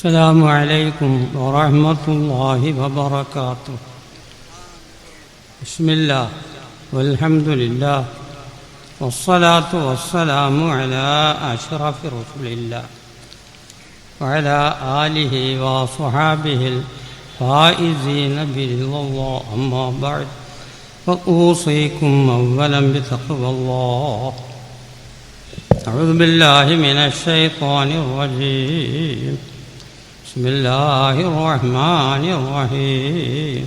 السلام عليكم ورحمة الله وبركاته. بسم الله والحمد لله والصلاة والسلام على أشرف رسول الله وعلى آله وصحابه الفائزين برضا الله. أما بعد فأوصيكم أولا بتقوى الله. أعوذ بالله من الشيطان الرجيم. بسم الله الرحمن الرحيم.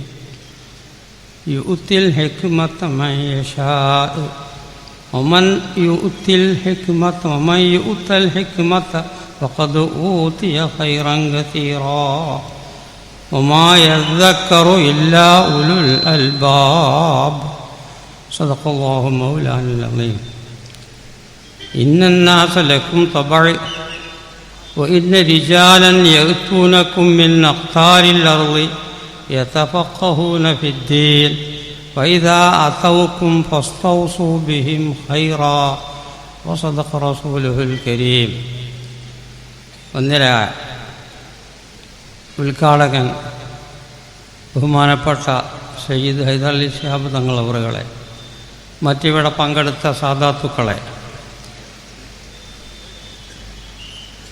يؤتي الحكمة من يشاء ومن يؤتي الحكمة فقد أوتي خيرا كثيرا وما يذكر إلا أولو الألباب. صدق الله مولانا العظيم. إن الناس لكم طبع وإن رجالا يأتونكم من أقطار الأرض يتفقهون في الدين فإذا أتوكم فاستوصوا بهم خيرا. وصدق رسوله الكريم. ഒന്നിരായ ഉദ്ഘാടകൻ ബഹുമാനപ്പെട്ട സയ്യിദ് ഹൈദരലി ശിഹാബ് തങ്ങൾ അവറുകളെ, മറ്റിവിടെ പങ്കെടുത്ത സാദാത്തുക്കളെ,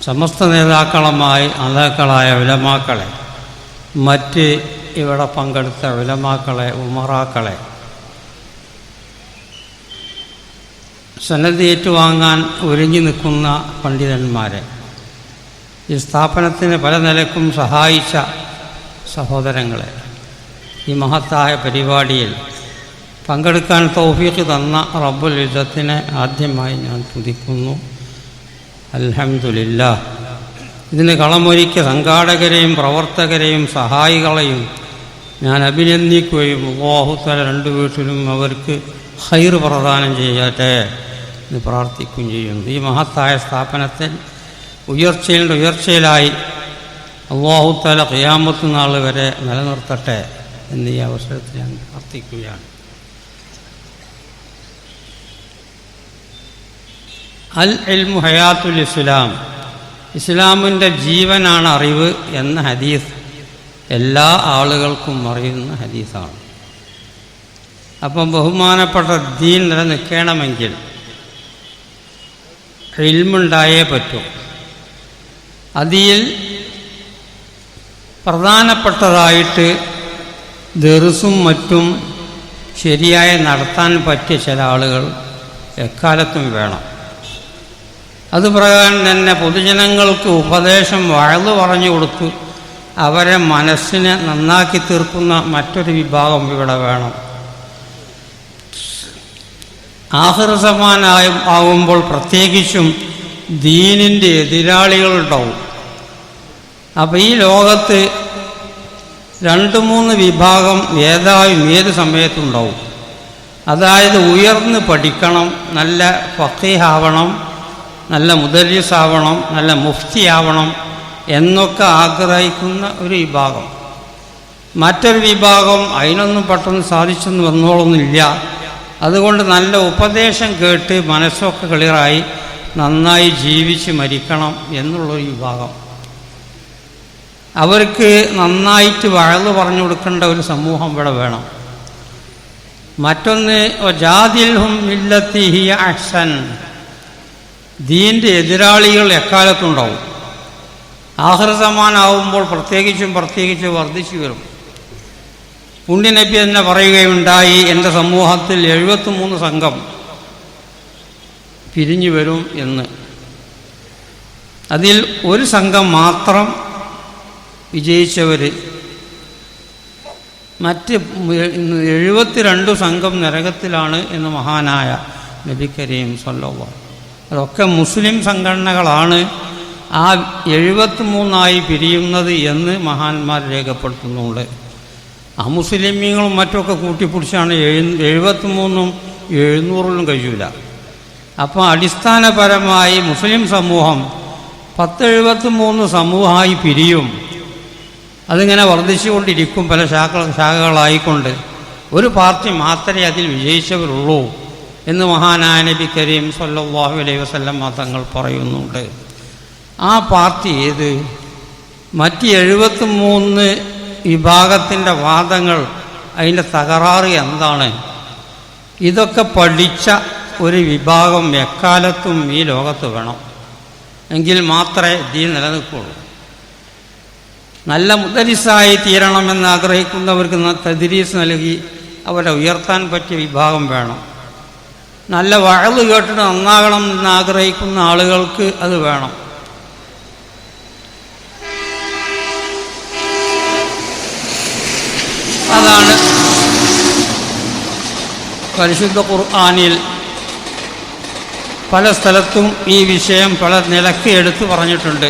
സമസ്ത നേതാക്കളായ ഉലമാക്കളെ, മറ്റ് ഇവിടെ പങ്കെടുത്ത ഉലമാക്കളെ, ഉമറാക്കളെ, സനദ് ഏറ്റുവാങ്ങാൻ ഒരുങ്ങി നിൽക്കുന്ന പണ്ഡിതന്മാരെ, ഈ സ്ഥാപനത്തിന് പല നിലക്കും സഹായിച്ച സഹോദരങ്ങളെ, ഈ മഹത്തായ പരിപാടിയിൽ പങ്കെടുക്കാൻ തൗഫീഖ് തന്ന റബ്ബുൽ ഇസ്സത്തിനെ ആദ്യമായി ഞാൻ തുതിക്കുന്നു. അൽഹംദുലില്ലാഹ്. ഇതിന് കളമൊരുക്കിയ സംഘാടകരെയും പ്രവർത്തകരെയും സഹായികളെയും ഞാൻ അഭിനന്ദിക്കുകയും അല്ലാഹു തആല രണ്ടു വീട്ടിലും അവർക്ക് ഖൈർ പ്രദാനം ചെയ്യട്ടെ എന്ന് പ്രാർത്ഥിക്കുകയും ചെയ്യുന്നു. ഈ മഹത്തായ സ്ഥാപനത്തിൽ ഉയർച്ചയിലായി അല്ലാഹു തആല ഖിയാമത്ത് നാൾ വരെ നിലനിർത്തട്ടെ എന്ന് ഈ അവസരത്തിൽ ഞാൻ പ്രാർത്ഥിക്കുകയാണ്. അൽ ഇൽമു ഹയാത്തുൽ ഇസ്ലാം, ഇസ്ലാമിൻ്റെ ജീവനാണ് അറിവ് എന്ന ഹദീസ് എല്ലാ ആളുകൾക്കും അറിയുന്ന ഹദീസാണ്. അപ്പം ബഹുമാനപ്പെട്ട ദീൻ നിലനിൽക്കണമെങ്കിൽ ഇൽമുണ്ടായേ പറ്റൂ. അതിൽ പ്രധാനപ്പെട്ടതായിട്ട് ദർസും മറ്റും ശരിയായി നടത്താൻ പറ്റിയ ചില ആളുകൾ എക്കാലത്തും വേണം. അതുപ്രകാരം തന്നെ പൊതുജനങ്ങൾക്ക് ഉപദേശം വഅ്ള് പറഞ്ഞു കൊടുത്തു അവരെ മനസ്സിനെ നന്നാക്കി തീർക്കുന്ന മറ്റൊരു വിഭാഗം ഇവിടെ വേണം. ആഖിർ സമാനായും ആകുമ്പോൾ പ്രത്യേകിച്ചും ദീനിൻ്റെ എതിരാളികളുണ്ടാവും. അപ്പോൾ ഈ ലോകത്ത് 2-3 വിഭാഗം ഏത് സമയത്തുണ്ടാവും. അതായത് ഉയർന്ന് പഠിക്കണം, നല്ല ഫഖീഹാവണം, നല്ല മുദരിസാവണം, നല്ല മുഫ്തിയാവണം എന്നൊക്കെ ആഗ്രഹിക്കുന്ന ഒരു വിഭാഗം. മറ്റൊരു വിഭാഗം അതിനൊന്നും പെട്ടെന്ന് സാധിച്ചെന്ന് വന്നോളൊന്നുമില്ല. അതുകൊണ്ട് നല്ല ഉപദേശം കേട്ട് മനസ്സൊക്കെ ക്ലിയറായി നന്നായി ജീവിച്ച് മരിക്കണം എന്നുള്ളൊരു വിഭാഗം. അവർക്ക് നന്നായിട്ട് വഅ്ള് പറഞ്ഞു കൊടുക്കേണ്ട ഒരു സമൂഹം ഇവിടെ വേണം. മറ്റൊന്ന് വജാദിൽഹും ബില്ലത്തി ഹിയ അഹ്സൻ, ദീൻ്റെ എതിരാളികൾ എക്കാലത്തുണ്ടാവും. ആഖിർ സമാനാവുമ്പോൾ പ്രത്യേകിച്ച് വർദ്ധിച്ചു വരും. പുണ്യനബി തന്നെ പറയുകയുണ്ടായി, എൻ്റെ സമൂഹത്തിൽ 73 സംഘം പിരിഞ്ഞു വരും എന്ന്. അതിൽ ഒരു സംഘം മാത്രം വിജയിച്ചവർ, മറ്റ് 72 സംഘം നരകത്തിലാണ് എന്ന് മഹാനായ നബി കരീം സ്വല്ലല്ലാഹു. അതൊക്കെ മുസ്ലിം സംഘടനകളാണ് ആ 73 പിരിയുന്നത് എന്ന് മഹാന്മാർ രേഖപ്പെടുത്തുന്നുണ്ട്. അമുസ്ലിമീങ്ങളും മറ്റുമൊക്കെ കൂട്ടിപ്പിടിച്ചാണ് 73 700 കഴിയൂല. അപ്പോൾ അടിസ്ഥാനപരമായി മുസ്ലിം സമൂഹം 1073 സമൂഹമായി പിരിയും. അതിങ്ങനെ വർദ്ധിച്ചുകൊണ്ടിരിക്കും, പല ശാഖകളായിക്കൊണ്ട്. ഒരു പാർട്ടി മാത്രമേ അതിൽ വിജയിച്ചവരുള്ളൂ എന്ന് മഹാനായ നബി കരീം സല്ലല്ലാഹു അലൈഹി വസല്ലം തങ്ങൾ പറയുന്നുണ്ട്. ആ പാർട്ടി ഏത്? മറ്റ് 73 വിഭാഗത്തിൻ്റെ വാദങ്ങൾ, അതിൻ്റെ തകരാറ് എന്താണ്? ഇതൊക്കെ പഠിച്ച ഒരു വിഭാഗം എക്കാലത്തും ഈ ലോകത്ത് വേണം. എങ്കിൽ മാത്രമേ ദീൻ നിലനിൽക്കുള്ളൂ. നല്ല മുദരിസായി തീരണമെന്ന് ആഗ്രഹിക്കുന്നവർക്ക് തദ്രീസ് നൽകി അവരെ ഉയർത്താൻ പറ്റിയ വിഭാഗം വേണം. നല്ല വഅള് കേട്ടിട്ട് നന്നാകണം എന്ന് ആഗ്രഹിക്കുന്ന ആളുകൾക്ക് അത് വേണം. അതാണ് പരിശുദ്ധ ഖുർആനിൽ പല സ്ഥലത്തും ഈ വിഷയം പല നിലക്ക് എടുത്തു പറഞ്ഞിട്ടുണ്ട്.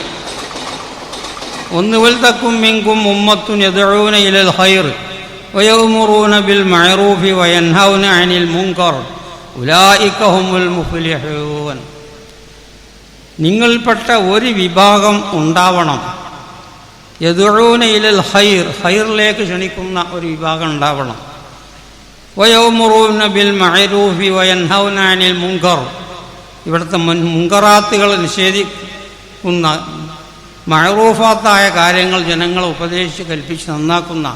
ഒന്ന് വൽതക്കും മിൻകും ഉമ്മത്തുൻ യദ്ഊന ഇലൽ ഖൈർ വയഅ്മുറൂന ബിൽ മഅറൂഫി വയൻഹൗന അനിൽ മുൻകർ ഉലൈക ഹുമുൽ മുഫ്ലിഹൂൻ. നിങ്ങൾപ്പെട്ട ഒരു വിഭാഗം ഉണ്ടാവണം. യദ്ഊന ഇലൽ ഖൈർ, ഖൈറിലേക്ക് ക്ഷണിക്കുന്ന ഒരു വിഭാഗം ഉണ്ടാവണം. വയഅ്മുറൂന ബിൽ മഅറൂഫി വയൻഹൗന അനിൽ മുൻകർ, ഇവിടുത്തെ മുൻകറാത്തുകൾ നിഷേധിക്കുന്ന മഅറൂഫാത്തായ കാര്യങ്ങൾ ജനങ്ങളെ ഉപദേശിച്ച് കൽപ്പിച്ച് നന്നാക്കുന്ന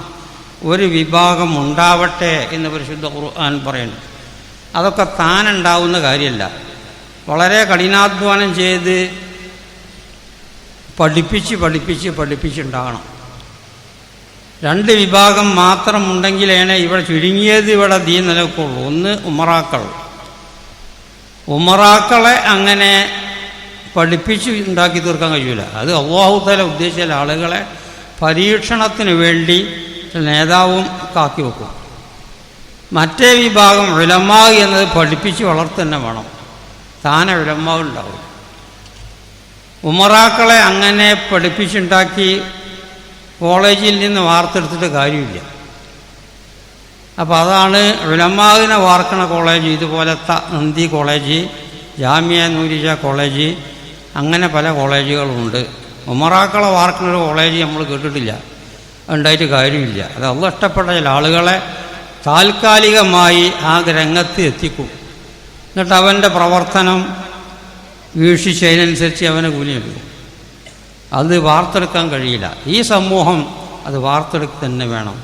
ഒരു വിഭാഗം ഉണ്ടാവട്ടെ എന്ന് പരിശുദ്ധ ഖുർആൻ പറയുന്നു. അതൊക്കെ താനുണ്ടാവുന്ന കാര്യമല്ല. വളരെ കഠിനാധ്വാനം ചെയ്ത് പഠിപ്പിച്ചുണ്ടാകണം. 2 വിഭാഗം മാത്രം ഉണ്ടെങ്കിലാണ് ഇവിടെ ചുരുങ്ങിയത് ഇവിടെ ദീൻ നിലനിൽക്കുള്ളൂ. ഒന്ന് ഉമറാക്കളെ അങ്ങനെ പഠിപ്പിച്ച് ഉണ്ടാക്കി തീർക്കാൻ കഴിയില്ല. അത് അല്ലാഹു തആല ഉദ്ദേശിച്ച ആളുകളെ പരീക്ഷണത്തിന് വേണ്ടി നേതാവും കാക്കി വെക്കും. മറ്റേ വിഭാഗം ഉലമാ എന്നത് പഠിപ്പിച്ച് വളർത്തന്നെ വേണം. താനെ ഉലമാ ഉണ്ടാവും. ഉമറാക്കളെ അങ്ങനെ പഠിപ്പിച്ചുണ്ടാക്കി കോളേജിൽ നിന്ന് വാർത്തെടുത്തിട്ട് കാര്യമില്ല. അപ്പോൾ അതാണ് ഉലമാവിനെ വാർക്കണ കോളേജ്, ഇതുപോലത്തെ നന്ദി കോളേജ്, ജാമിയ നൂരിജ കോളേജ്, അങ്ങനെ പല കോളേജുകളുണ്ട്. ഉമറാക്കളെ വാർക്കുന്ന ഒരു കോളേജ് നമ്മൾ കേട്ടിട്ടില്ല. ഉണ്ടായിട്ട് കാര്യമില്ല. അത് അള്ളാഹ് ഇഷ്ടപ്പെട്ട ചില ആളുകളെ താൽക്കാലികമായി ആ രംഗത്ത് എത്തിക്കും. എന്നിട്ട് അവൻ്റെ പ്രവർത്തനം വീക്ഷിച്ചതിനനുസരിച്ച് അവനെ കൂലി നൽകും. അത് വാർത്തെടുക്കാൻ കഴിയില്ല. ഈ സമൂഹം അത് വാർത്തെടുക്കുക തന്നെ വേണം.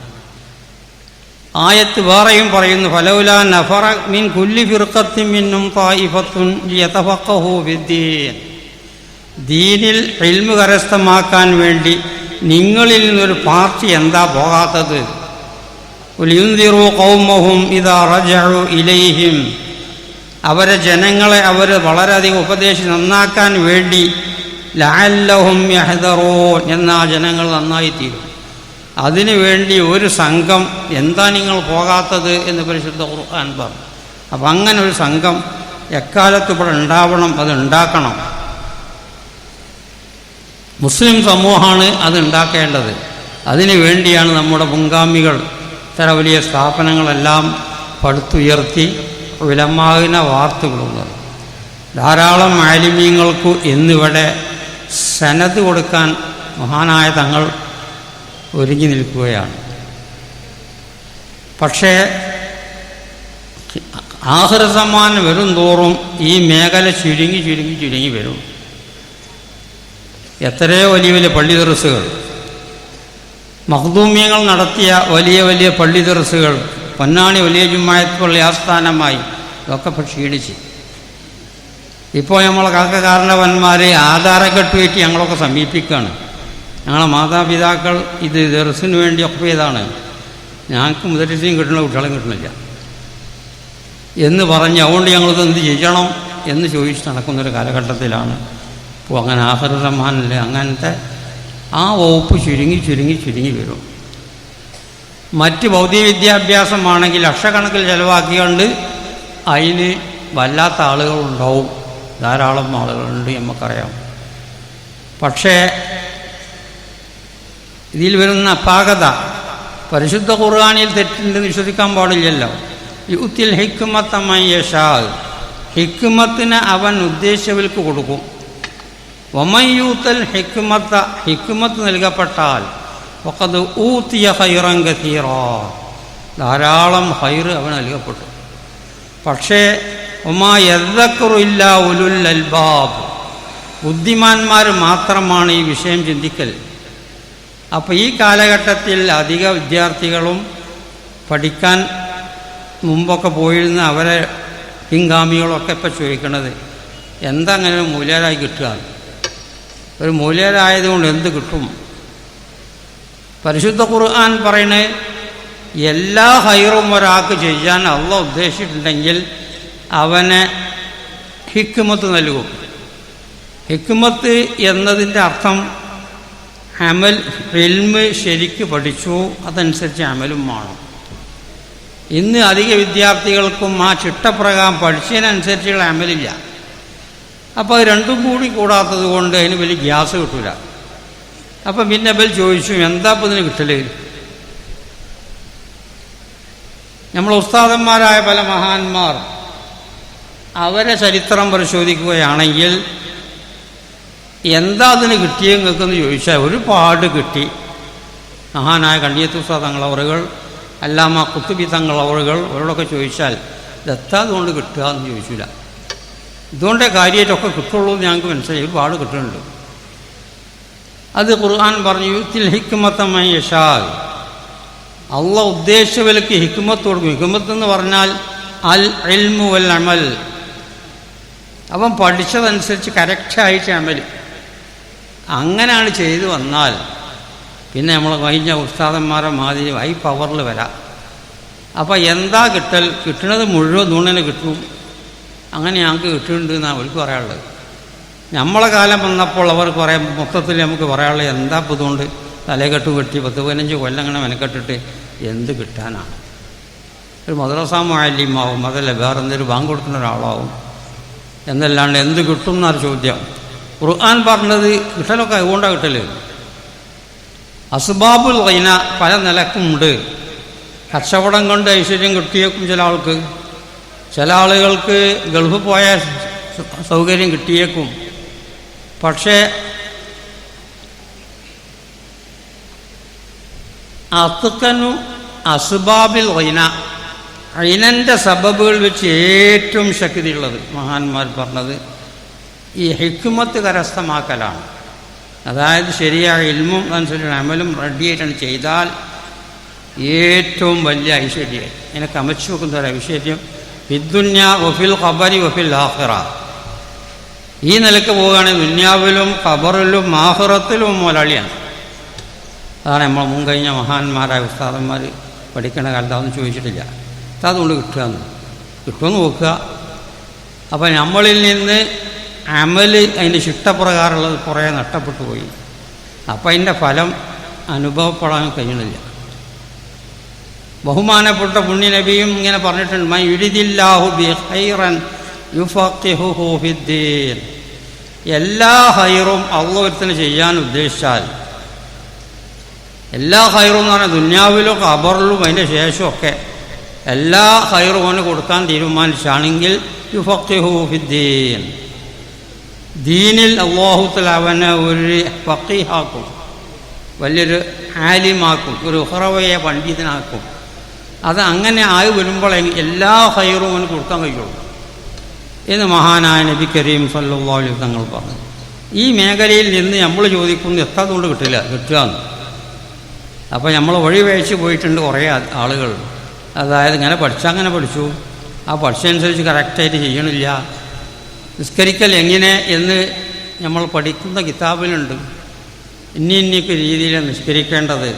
ആയത്ത് വേറെയും പറയുന്നു, ഫലൗലാ നഫറ മിൻ കുല്ലി ഫിർഖത്തിൻ മിൻഹും ത്വായിഫത്തുൻ ലിയതഫഖഹു ഫിദ്ദീൻ. ദീനിൽ ഇൽമു കരസ്ഥമാക്കാൻ വേണ്ടി നിങ്ങളിൽ നിന്നൊരു പാർട്ടി എന്താ പോകാത്തത്? ലിയുൻദിറു ഖൗമഹും ഇദാ റജഉ ഇലൈഹിം. അവരെ ജനങ്ങളെ അവർ വളരെയധികം ഉപദേശിച്ച് നന്നാക്കാൻ വേണ്ടി ലഅല്ലഹും യഹ്ദറൂൻ, എന്നാ ജനങ്ങൾ നന്നായിത്തീരും. അതിനു വേണ്ടി ഒരു സംഘം, എന്താ നിങ്ങൾ പോകാത്തത് എന്ന് പരിശുദ്ധ ഖുർആൻ പറഞ്ഞു. അപ്പം അങ്ങനെ ഒരു സംഘം എക്കാലത്ത് ഇവിടെ ഉണ്ടാവണം, അത് ഉണ്ടാക്കണം. മുസ്ലിം സമൂഹമാണ് അത് ഉണ്ടാക്കേണ്ടത്. അതിനു വേണ്ടിയാണ് നമ്മുടെ മുൻഗാമികൾ ഇത്തര വലിയ സ്ഥാപനങ്ങളെല്ലാം പടുത്തുയർത്തി ഉലമാവിനെ വാർത്തുകൊള്ളുന്നത്. ധാരാളം ആലിമീങ്ങൾക്ക് എന്നിവിടെ സനത് കൊടുക്കാൻ മഹാനായ തങ്ങൾ ഒരുങ്ങി നിൽക്കുകയാണ്. പക്ഷേ ആഖിറസമാൻ വരും തോറും ഈ മേഖല ചുരുങ്ങി വരും. എത്രയോ വലിയ വലിയ പള്ളി ദർസുകൾ, മഖ്ദൂമിയങ്ങൾ നടത്തിയ വലിയ വലിയ പള്ളി ദർസുകൾ, പൊന്നാണി വലിയ ജുമാഅത്ത് പള്ളി ആസ്ഥാനമായി, ഇതൊക്കെ ഇപ്പോൾ ക്ഷീണിച്ച്. ഇപ്പോൾ നമ്മളെ കാരണവന്മാരെ ആധാരക്കെട്ട് വെറ്റി ഞങ്ങളൊക്കെ സമീപിക്കുകയാണ്. ഞങ്ങളെ മാതാപിതാക്കൾ ഇത് ദർസിന് വേണ്ടി ഒപ്പേതാണ്, ഞങ്ങൾക്ക് മുദരിസിനും കിട്ടണ കുട്ടികളും കിട്ടണില്ല എന്ന് പറഞ്ഞ് അതുകൊണ്ട് ഞങ്ങളിത് എന്ത് ചെയ്യണം എന്ന് ചോദിച്ച് നടക്കുന്നൊരു കാലഘട്ടത്തിലാണ് ഇപ്പോൾ. അങ്ങനെ ആഖിറു റഹ്മാനിൽ അങ്ങനത്തെ ആ വകുപ്പ് ചുരുങ്ങി വരും. മറ്റ് ഭൗതിക വിദ്യാഭ്യാസമാണെങ്കിൽ ലക്ഷക്കണക്കിൽ ചിലവാക്കിക്കൊണ്ട് അതിന് വല്ലാത്ത ആളുകളുണ്ടാവും. ധാരാളം ആളുകളുണ്ട്, നമുക്കറിയാം. പക്ഷേ ഇതിൽ വരുന്ന അപാകത, പരിശുദ്ധ ഖുർആനിൽ തെറ്റുണ്ടെന്ന് വിശ്വസിക്കാൻ പാടില്ലല്ലോ. യുത്തിൽ ഹിക്മത്ത മൻ യശാ, ഹിക്മത്തിന് അവൻ ഉദ്ദേശിച്ചവർക്ക് കൊടുക്കും. വമൻ യൂത്തൽ ഹിക്മത്ത, ഹിക്മത്ത് നൽകപ്പെട്ടാൽ വഖദ് ഊതിയ ഖൈറൻ കസീറാ, ധാരാളം ഖൈർ അവൻ നൽകപ്പെട്ടു. പക്ഷേ വമാ യദ്ദക്കറു ഇല്ലാ ഉലുൽ അൽബാബ്, ബുദ്ധിമാന്മാർ മാത്രമാണ് ഈ വിഷയം ചിന്തിക്കൽ. അപ്പോൾ ഈ കാലഘട്ടത്തിൽ അധിക വിദ്യാർത്ഥികളും പഠിക്കാൻ മുമ്പൊക്കെ പോയിരുന്ന അവരെ പിൻഗാമികളൊക്കെ ഇപ്പോൾ ചോദിക്കണത് എന്താ അങ്ങനെ ഒരു മൂല്യരായി കിട്ടുക, ഒരു മൂല്യരായതുകൊണ്ട് എന്ത് കിട്ടും? പരിശുദ്ധ ഖുർആൻ പറയുന്നത് എല്ലാ ഹൈറും ഒരാൾക്ക് ചെയ്യാൻ അള്ളാഹ് ഉദ്ദേശിച്ചിട്ടുണ്ടെങ്കിൽ അവനെ ഹിക്മത്ത് നൽകും. ഹിക്മത്ത് എന്നതിൻ്റെ അർത്ഥം അമൽ, ഇൽമ് ശരിക്ക് പഠിച്ചു, അതനുസരിച്ച് അമലും വേണം. ഇന്ന് അധിക വിദ്യാർത്ഥികൾക്കും ആ ചിട്ടപ്രകാരം പഠിച്ചതിനനുസരിച്ചുള്ള അമലില്ല. അപ്പോൾ അത് രണ്ടും കൂടി കൂടാത്തത് കൊണ്ട് അതിന് വലിയ ഗ്യാസ് കിട്ടില്ല. അപ്പം പിന്നെ ബൽ ചോദിച്ചു എന്താ ഇപ്പം ഇതിന് കിട്ടല്? നമ്മൾ ഉസ്താദന്മാരായ പല മഹാന്മാർ അവരെ ചരിത്രം പരിശോധിക്കുകയാണെങ്കിൽ എന്താ അതിന് കിട്ടിയെന്ന് ചോദിച്ചാൽ ഒരുപാട് കിട്ടി. മഹാനായ കണ്ണിയത്ത് ഉസ്താദ് തങ്ങളവറുകൾ, അല്ലാമ ഖുത്ബി തങ്ങളവറുകൾ, അവരോടൊക്കെ ചോദിച്ചാൽ ഇതെത്താ അതുകൊണ്ട് കിട്ടുക എന്ന് ചോദിച്ചില്ല. ഇതുകൊണ്ടേ കാര്യമായിട്ടൊക്കെ കിട്ടുള്ളൂ എന്ന് ഞങ്ങൾക്ക് മനസ്സിലായി. ഒരുപാട് കിട്ടുന്നുണ്ട്. അത് ഖുർആൻ പറഞ്ഞു യുത്തിൽ ഹിക്മത്തമൻ യശാ, അള്ളാഹ് ഉദ്ദേശിച്ചവർക്ക് ഹിക്മത്ത് കൊടുക്കും. ഹിക്മത്ത് എന്ന് പറഞ്ഞാൽ അൽ ഇൽമു വൽ അമൽ, അവൻ പഠിച്ചതനുസരിച്ച് കറക്റ്റായിട്ട് അമൽ. അങ്ങനെയാണ് ചെയ്തു വന്നാൽ പിന്നെ നമ്മൾ കഴിഞ്ഞ ഉസ്താദന്മാരെ മാതിരി ഹൈ പവറിൽ വരാം. അപ്പോൾ എന്താ കിട്ടൽ? കിട്ടുന്നത് മുഴുവൻ നുണന് കിട്ടും. അങ്ങനെ ഞങ്ങൾക്ക് കിട്ടുന്നുണ്ട് എന്നാണ് അവർക്ക് പറയാനുള്ളത്. നമ്മളെ കാലം വന്നപ്പോൾ അവർ കുറേ മൊത്തത്തിൽ നമുക്ക് പറയാനുള്ളത് എന്താ ഇപ്പോൾ ഇതുകൊണ്ട് തലകെട്ട് വെട്ടി 10-15 കൊല്ലം അങ്ങനെ മെനക്കെട്ടിട്ട് എന്ത് കിട്ടാനാണ്? ഒരു മദ്രസ മുഅല്ലിമാവും, അതല്ല വേറെ എന്തെങ്കിലും ബാങ്ക് കൊടുക്കുന്ന ഒരാളാവും എന്നല്ലാണ്ട് എന്ത് കിട്ടും എന്നാണ് ചോദ്യം. ഖുർആൻ പറഞ്ഞത് കിട്ടലൊക്കെ അതുകൊണ്ടാണ് കിട്ടൽ. അസ്ബാബുൽ ഗൈന പല നിലക്കുമുണ്ട്. കച്ചവടം കൊണ്ട് ഐശ്വര്യം കിട്ടിയേക്കും ചില ആൾക്ക്, ചില ആളുകൾക്ക് ഗൾഫ് പോയ സൗകര്യം കിട്ടിയേക്കും. പക്ഷേ അത്കനു അസ്ബാബിൽ ഗൈന, ഐനൻ്റെ സബബുകൾ വെച്ച് ഏറ്റവും ശക്തിയുള്ളത് മഹാന്മാർ പറഞ്ഞത് ഈ ഹിക്മത്ത് കരസ്ഥമാക്കലാണ്. അതായത് ശരിയായ ഇൽമും അനുസരിച്ച് അമലും റെഡിയായിട്ടാണ് ചെയ്താൽ ഏറ്റവും വലിയ ഐശ്വര്യം. എനിക്ക് അമച്ചു വെക്കുന്ന ഒരു ഐശ്വര്യം ഫിദ്ദുന്യ വഫിൽ ഖബരി വഫിൽ ആഖിറ. ഈ നിലക്ക് പോവുകയാണെങ്കിൽ ദുന്യാവിലും ഖബറിലും ആഖിറത്തിലും മുതലാളിയാണ്. അതാണ് നമ്മൾ മുൻകഴിഞ്ഞ മഹാന്മാരായ ഉസ്താദന്മാർ പഠിക്കണ കാലത്ത് അതൊന്നും ചോദിച്ചിട്ടില്ല. അതുകൊണ്ട് കിട്ടുകയെന്ന് കിട്ടുമെന്ന് നോക്കുക. അപ്പം നമ്മളിൽ നിന്ന് അമൽ അതിൻ്റെ ചിട്ടപ്രകാരമുള്ളത് കുറേ നഷ്ടപ്പെട്ടു പോയി. അപ്പം അതിൻ്റെ ഫലം അനുഭവപ്പെടാൻ കഴിയണില്ല. ബഹുമാനപ്പെട്ട പുണ്യനബിയും ഇങ്ങനെ പറഞ്ഞിട്ടുണ്ട്, മൻ യുരിദില്ലാഹു ബി ഖൈറൻ യുഫഖിഹുഹു ഫിദ്ദീൻ. എല്ലാ ഹൈറും അള്ളാഹുവിന് ചെയ്യാൻ ഉദ്ദേശിച്ചാൽ, എല്ലാ ഹൈറും എന്ന് പറഞ്ഞാൽ ദുന്യാവിലും ഖബറിലും അതിൻ്റെ ശേഷമൊക്കെ എല്ലാ ഹൈറും അവന് കൊടുക്കാൻ തീരുമാനിച്ചാണെങ്കിൽ യുഫഖിഹുഹു ഫിദ്ദീൻ, ദീനിൽ അല്ലാഹു തആല അവനെ ഒരു ഫഖീഹാക്കും, വലിയൊരു ആലിമാക്കും, ഒരു ഉഖറവയ പണ്ഡിതനാക്കും. അത് അങ്ങനെ ആയി വരുമ്പോൾ എല്ലാ ഹൈറും അവന് കൊടുക്കാൻ കഴിയുള്ളൂ എന്ന് മഹാനായ നബി കരീം സല്ലല്ലാഹു അലൈഹി വസല്ലം തങ്ങൾ പറഞ്ഞു. ഈ മേഖലയിൽ നിന്ന് നമ്മൾ ചോദിക്കുന്നത് എത്താതുകൊണ്ട് കിട്ടില്ല, കിട്ടുകയെന്ന്. അപ്പോൾ നമ്മൾ വഴി വഴിച്ച് പോയിട്ടുണ്ട് കുറേ ആളുകൾ. അതായത് ഇങ്ങനെ പഠിച്ചാൽ അങ്ങനെ പഠിച്ചു, ആ പഠിച്ചതനുസരിച്ച് കറക്റ്റായിട്ട് ചെയ്യണില്ല. നിസ്കരിക്കൽ എങ്ങനെ എന്ന് നമ്മൾ പഠിക്കുന്ന കിതാബിലുണ്ട്. ഇന്നിക്ക് രീതിയിൽ നിസ്കരിക്കേണ്ടത്,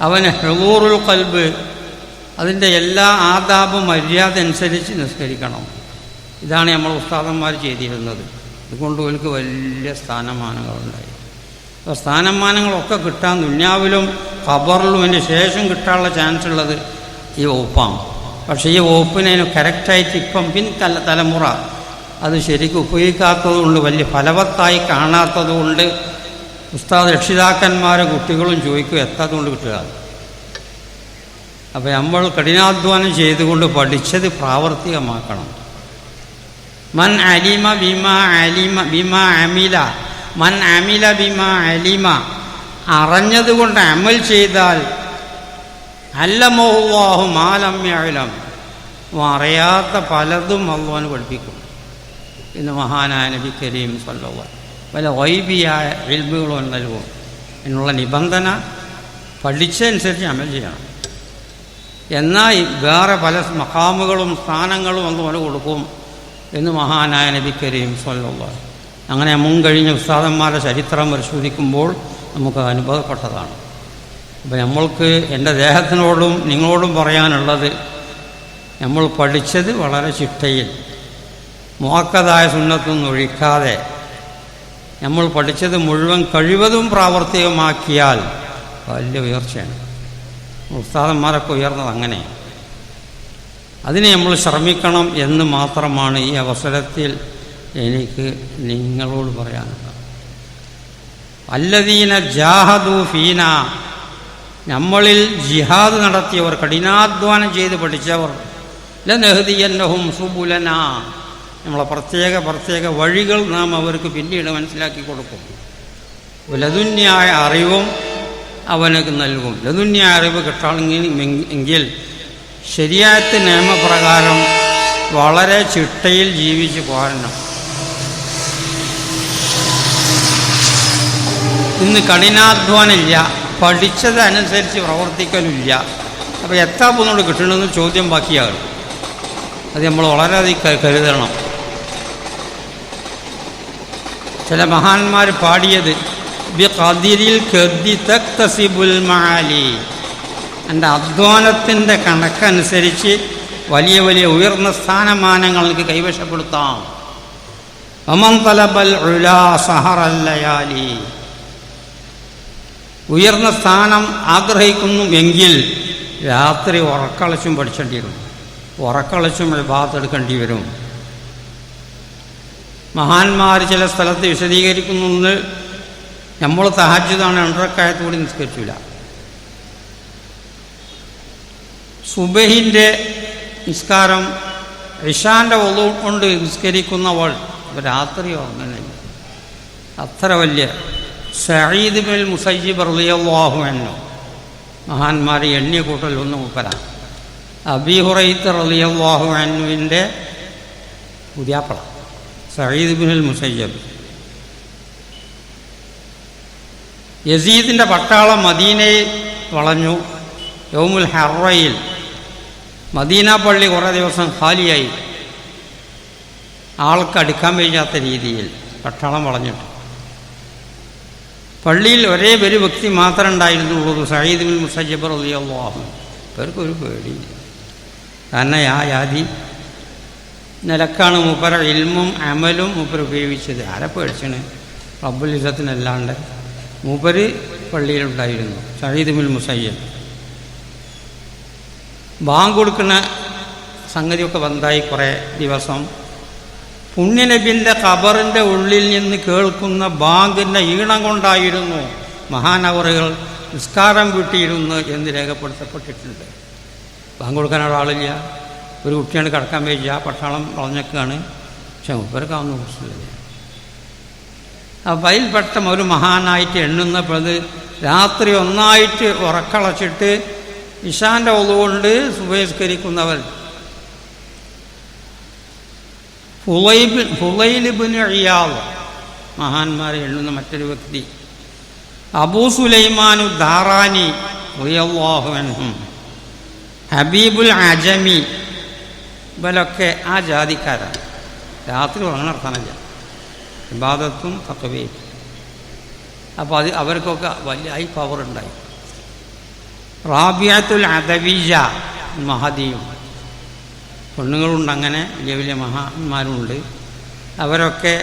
അവന് ഹുളൂറുൽ ഖൽബ്, അതിൻ്റെ എല്ലാ ആദാബും മര്യാദ അനുസരിച്ച് നിസ്കരിക്കണം. ഇതാണ് നമ്മൾ ഉസ്താദന്മാർ ചെയ്തിരുന്നത്. അതുകൊണ്ട് അവർക്ക് വലിയ സ്ഥാനമാനങ്ങളുണ്ടായി. അപ്പോൾ സ്ഥാനമാനങ്ങളൊക്കെ കിട്ടാൻ ദുന്യാവിലും ഖബറിലും അതിൻ്റെ ശേഷം കിട്ടാനുള്ള ചാൻസ് ഉള്ളത് ഈ വകുപ്പാണ്. പക്ഷേ ഈ വകുപ്പിനെ കറക്റ്റായിട്ട് ഇപ്പം തലമുറ അത് ശരിക്കും ഉപയോഗിക്കാത്തതുകൊണ്ട്, വലിയ ഫലവത്തായി കാണാത്തതുകൊണ്ട് ഉസ്താദ് രക്ഷിതാക്കന്മാരെ കുട്ടികളും ചോദിക്കും എത്താത്തതുകൊണ്ട് കിട്ടുക. അപ്പോൾ നമ്മൾ കഠിനാധ്വാനം ചെയ്തുകൊണ്ട് പഠിച്ചത് പ്രാവർത്തികമാക്കണം. മൻ അലിമ ബിമാ അലിമ ബിമാ അമില, മൻ അമില ബിമാ അലിമ, അറിഞ്ഞതുകൊണ്ട് അമൽ ചെയ്താൽ അല്ലമഹുല്ലാഹു മാ ലം യഅലം, അറിയാത്ത പലതും അല്ലാഹു പഠിപ്പിക്കും എന്ന് മഹാനായ നബി കരീം സല്ലല്ലാഹു അലൈഹി വസല്ലം. പല ഗൈബിയായ ഇൽമുകളും നൽകും. അതിനുള്ള നിബന്ധന പഠിച്ചതനുസരിച്ച് അമൽ ചെയ്യണം. എന്നാൽ വേറെ പല മഖാമുകളും സ്ഥാനങ്ങളും അതുപോലെ കൊടുക്കും എന്ന് മഹാനായ നബി കരീം സ്വല്ലല്ലാഹു അലൈഹി വസല്ലം. അങ്ങനെ മുൻകഴിഞ്ഞ ഉസ്താദന്മാരുടെ ചരിത്രം പരിശോധിക്കുമ്പോൾ നമുക്ക് അനുഭവപ്പെട്ടതാണ്. അപ്പം നമ്മൾക്ക് എൻ്റെ ദേഹത്തിനോടും നിങ്ങളോടും പറയാനുള്ളത്, നമ്മൾ പഠിച്ചത് വളരെ ചിട്ടയിൽ മുഅക്കദായ സുന്നത്തൊന്നും ഒഴിക്കാതെ നമ്മൾ പഠിച്ചത് മുഴുവൻ കഴിവതും പ്രാവർത്തികമാക്കിയാൽ വലിയ ഉയർച്ചയാണ്. ഉസ്താദന്മാരൊക്കെ ഉയർന്നത് അങ്ങനെ. അതിനെ നമ്മൾ ശ്രമിക്കണം എന്ന് മാത്രമാണ് ഈ അവസരത്തിൽ എനിക്ക് നിങ്ങളോട് പറയാനുള്ളത്. അല്ലദീന ജാഹദു ഫീന, നമ്മളിൽ ജിഹാദ് നടത്തിയവർ, കഠിനാധ്വാനം ചെയ്ത് പഠിച്ചവർ, ലനഹ്ദിയന്നഹും സുബുലന, നമ്മളെ പ്രത്യേക വഴികൾ നാം അവർക്ക് പിന്നീട് മനസ്സിലാക്കി കൊടുക്കും. ലദുന്യായ അറിവും അവനക്ക് നൽകും. ലദുന്യായ അറിവ് കിട്ടണമെങ്കിൽ ശരിയാത്ത നിയമപ്രകാരം വളരെ ചിട്ടയിൽ ജീവിച്ച് പോരണം. ഇന്ന് കഠിനാധ്വാനമില്ല, പഠിച്ചതനുസരിച്ച് പ്രവർത്തിക്കലില്ല. അപ്പോൾ എത്താ പോകുന്നോട് കിട്ടണമെന്ന് ചോദ്യം ബാക്കിയാകും. അത് നമ്മൾ വളരെയധികം കരുതണം. ചില മഹാന്മാർ പാടിയത് ബിഖദിരിൽ കദ്ദി തക്തസിബുൽ മആലി, എൻ്റെ അധ്വാനത്തിൻ്റെ കണക്കനുസരിച്ച് വലിയ വലിയ ഉയർന്ന സ്ഥാനമാനങ്ങൾ എനിക്ക് കൈവശപ്പെടുത്താം. വമൻ തലബൽ ഉലാ സഹറൽ ലയാലി, ഉയർന്ന സ്ഥാനം ആഗ്രഹിക്കുന്നു എങ്കിൽ രാത്രി ഉറക്കളച്ചും പഠിച്ചേണ്ടി വരും, ഉറക്കളച്ചും ഇബാദത്തെടുക്കേണ്ടി വരും. മഹാന്മാർ ചില സ്ഥലത്ത് വിശദീകരിക്കുന്നത്, നമ്മൾ തഹജ്ജുദാണ് 2 റക്അത്ത് കൂടി നിസ്കരിച്ചില്ല. സുബഹിൻ്റെ നിസ്കാരം ഇശാൻ്റെ wudu കൊണ്ട് നിസ്കരിക്കുന്നവൾ രാത്രി ഉറങ്ങുന്നില്ല. അത്ര വലിയ സഈദ് ഇബ്നുൽ മുസയ്യിബ് റളിയല്ലാഹു അൻഹു, മഹാന്മാരെ എണ്ണിയ കൂട്ടൽ ഒന്ന് മൂപ്പരാണ്. അബീ ഹുറൈറ റളിയല്ലാഹു അൻഹുവിൻ്റെ പുതിയാപ്പള സഈദ് ഇബ്നുൽ മുസയ്യിബ്. യസീദിൻ്റെ പട്ടാളം മദീനയിൽ വളഞ്ഞു. യൗമുൽ ഹറയിൽ മദീന പള്ളി കുറേ ദിവസം ഖാലിയായി, ആൾക്ക് അടുക്കാൻ കഴിയാത്ത രീതിയിൽ പട്ടാളം വളഞ്ഞിട്ട്. പള്ളിയിൽ ഒരേ ഒരു വ്യക്തി മാത്രമേ ഉണ്ടായിരുന്നുള്ളൂ, സഈദ് ഇബ്നുൽ മുസയ്യിബ് റളിയല്ലാഹു അൻഹു. ഇവർക്കൊരു പേടിയില്ല. കാരണം ആ യാതി നിലക്കാണ് മൂപ്പര ഇൽമും അമലും മൂപ്പർ ഉപയോഗിച്ചത്. ആരെ പേടിച്ചാണ്? റബ്ബുൽ ഇസ്സത്തിനല്ലാണ്ട്. മൂപ്പര് പള്ളിയിലുണ്ടായിരുന്നു സഈദ് ഇബ്നുൽ മുസയ്യിബ്. ബാങ്ക് കൊടുക്കുന്ന സംഗതിയൊക്കെ ബന്ധായി കുറേ ദിവസം. പുണ്യനബിൻ്റെ ഖബറിൻ്റെ ഉള്ളിൽ നിന്ന് കേൾക്കുന്ന ബാങ്കിൻ്റെ ഈണം കൊണ്ടായിരുന്നു മഹാനവറുകൾ നിസ്കാരം വിട്ടിരുന്നു എന്ന് രേഖപ്പെടുത്തപ്പെട്ടിട്ടുണ്ട്. ബാങ്ക് കൊടുക്കാൻ ഒരാളില്ല, ഒരു കുട്ടിയാണ് കിടക്കാൻ വയ്യ, പട്ടാളം വളഞ്ഞൊക്കെയാണ്. പക്ഷെ മുപ്പർക്കാവുന്ന പ്രശ്നമില്ല. അപ്പം അതിൽപ്പെട്ട ഒരു മഹാനായിട്ട് എണ്ണുന്നപ്പോൾ രാത്രി ഒന്നായിട്ട് ഉറക്കളച്ചിട്ട് ഇശാൻ്റെ wudu കൊണ്ട് സുബഹിസ്കരിക്കുന്നവർ ഫുളൈൽ ഇബ്നു ഇയാദ്, മഹാന്മാരെ എണ്ണുന്ന മറ്റൊരു വ്യക്തി. അബൂ സുലൈമാനു ദാറാനി റളിയല്ലാഹു അൻഹു, ഹബീബുൽ അജമി, ഇവരൊക്കെ ആ ജാതിക്കാരാണ്. രാത്രി ഉറങ്ങണർത്താനില്ല, ഇബാദത്തും തഖ്വയും. അപ്പോൾ അവർക്കൊക്കെ വലിയ ഹൈ പവർ ഉണ്ടായി. റാബിയത്തുൽ അദവിയ്യ മഹദിയും, പെണ്ണുങ്ങളുണ്ട്, അങ്ങനെ വലിയ വലിയ മഹാന്മാരുണ്ട്. അവരൊക്കെ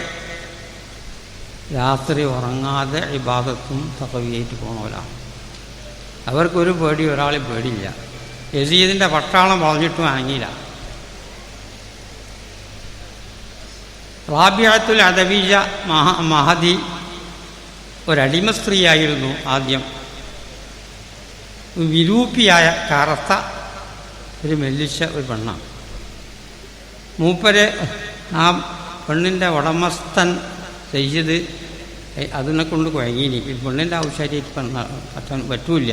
രാത്രി ഉറങ്ങാതെ ഇബാദത്തും തഖ്വയായിട്ട് പോകണവരാണ്. അവർക്കൊരു പേടി, ഒരാളെ പേടിയില്ല. യസീദിൻ്റെ പട്ടാളം വളഞ്ഞിട്ടും അനങ്ങിയില്ല. റാബിയത്തുൽ അദവിയ്യ മഹദി ഒരടിമ സ്ത്രീയായിരുന്നു ആദ്യം. വിരൂപിയായ കറുത്ത ഒരു മെല്ലിച്ച ഒരു പെണ്ണാണ്. മൂപ്പര് ആ പെണ്ണിൻ്റെ ഉടമസ്ഥൻ ചെയ്ത് അതിനെ കൊണ്ട് കുഴങ്ങിയില്ല. പെണ്ണിൻ്റെ ആവശ്യമായിട്ട് പറ്റാൻ പറ്റൂല.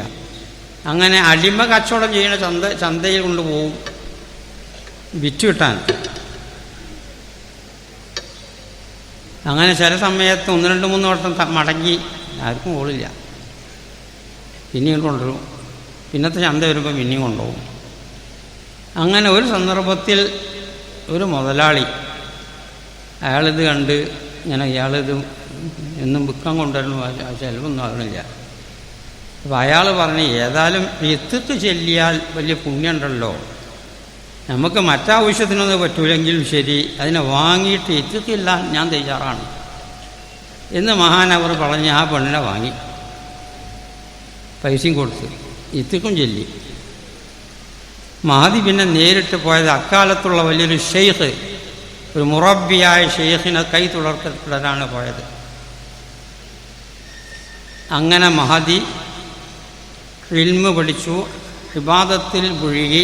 അങ്ങനെ അടിമ കച്ചവടം ചെയ്യുന്ന ചന്തയിൽ കൊണ്ടുപോകും വിറ്റ് കിട്ടാൻ. അങ്ങനെ ചില സമയത്ത് 1, 2, 3 വട്ടം മടങ്ങി, ആർക്കും ഓളില്ല. പിന്നെയും കൊണ്ടുവരും, പിന്നത്തെ ചന്ത വരുമ്പോൾ പിന്നെയും കൊണ്ടുപോകും. അങ്ങനെ ഒരു സന്ദർഭത്തിൽ ഒരു മുതലാളി അയാളിത് കണ്ട് ഇങ്ങനെ ഇയാളിത് എന്നും വിൽക്കാൻ കൊണ്ടുവരണം, ചിലവൊന്നും ആകണില്ല. അപ്പോൾ അയാൾ പറഞ്ഞ് ഏതായാലും എത്തിട്ട് ചെല്ലിയാൽ വലിയ പുണ്യമുണ്ടല്ലോ, നമുക്ക് മറ്റാവശ്യത്തിനൊന്നും പറ്റൂലെങ്കിലും ശരി അതിനെ വാങ്ങിയിട്ട് എത്തിക്കില്ല ഞാൻ തയ്യാറാണ് എന്ന് മഹാനവർ പറഞ്ഞ് ആ പെണ്ണിനെ വാങ്ങി പൈസയും കൊടുത്ത് എത്തിക്കും ചൊല്ലി. മഹദി പിന്നെ നേരിട്ട് പോയത് അക്കാലത്തുള്ള വലിയൊരു ഷെയ്ഖ്, ഒരു മുറബിയായ ഷെയ്ഖിനെ കൈ തുടരാണ് പോയത്. അങ്ങനെ മഹദി ഇൽമ് പഠിച്ചു, ഇബാദത്തിൽ മുഴുകി,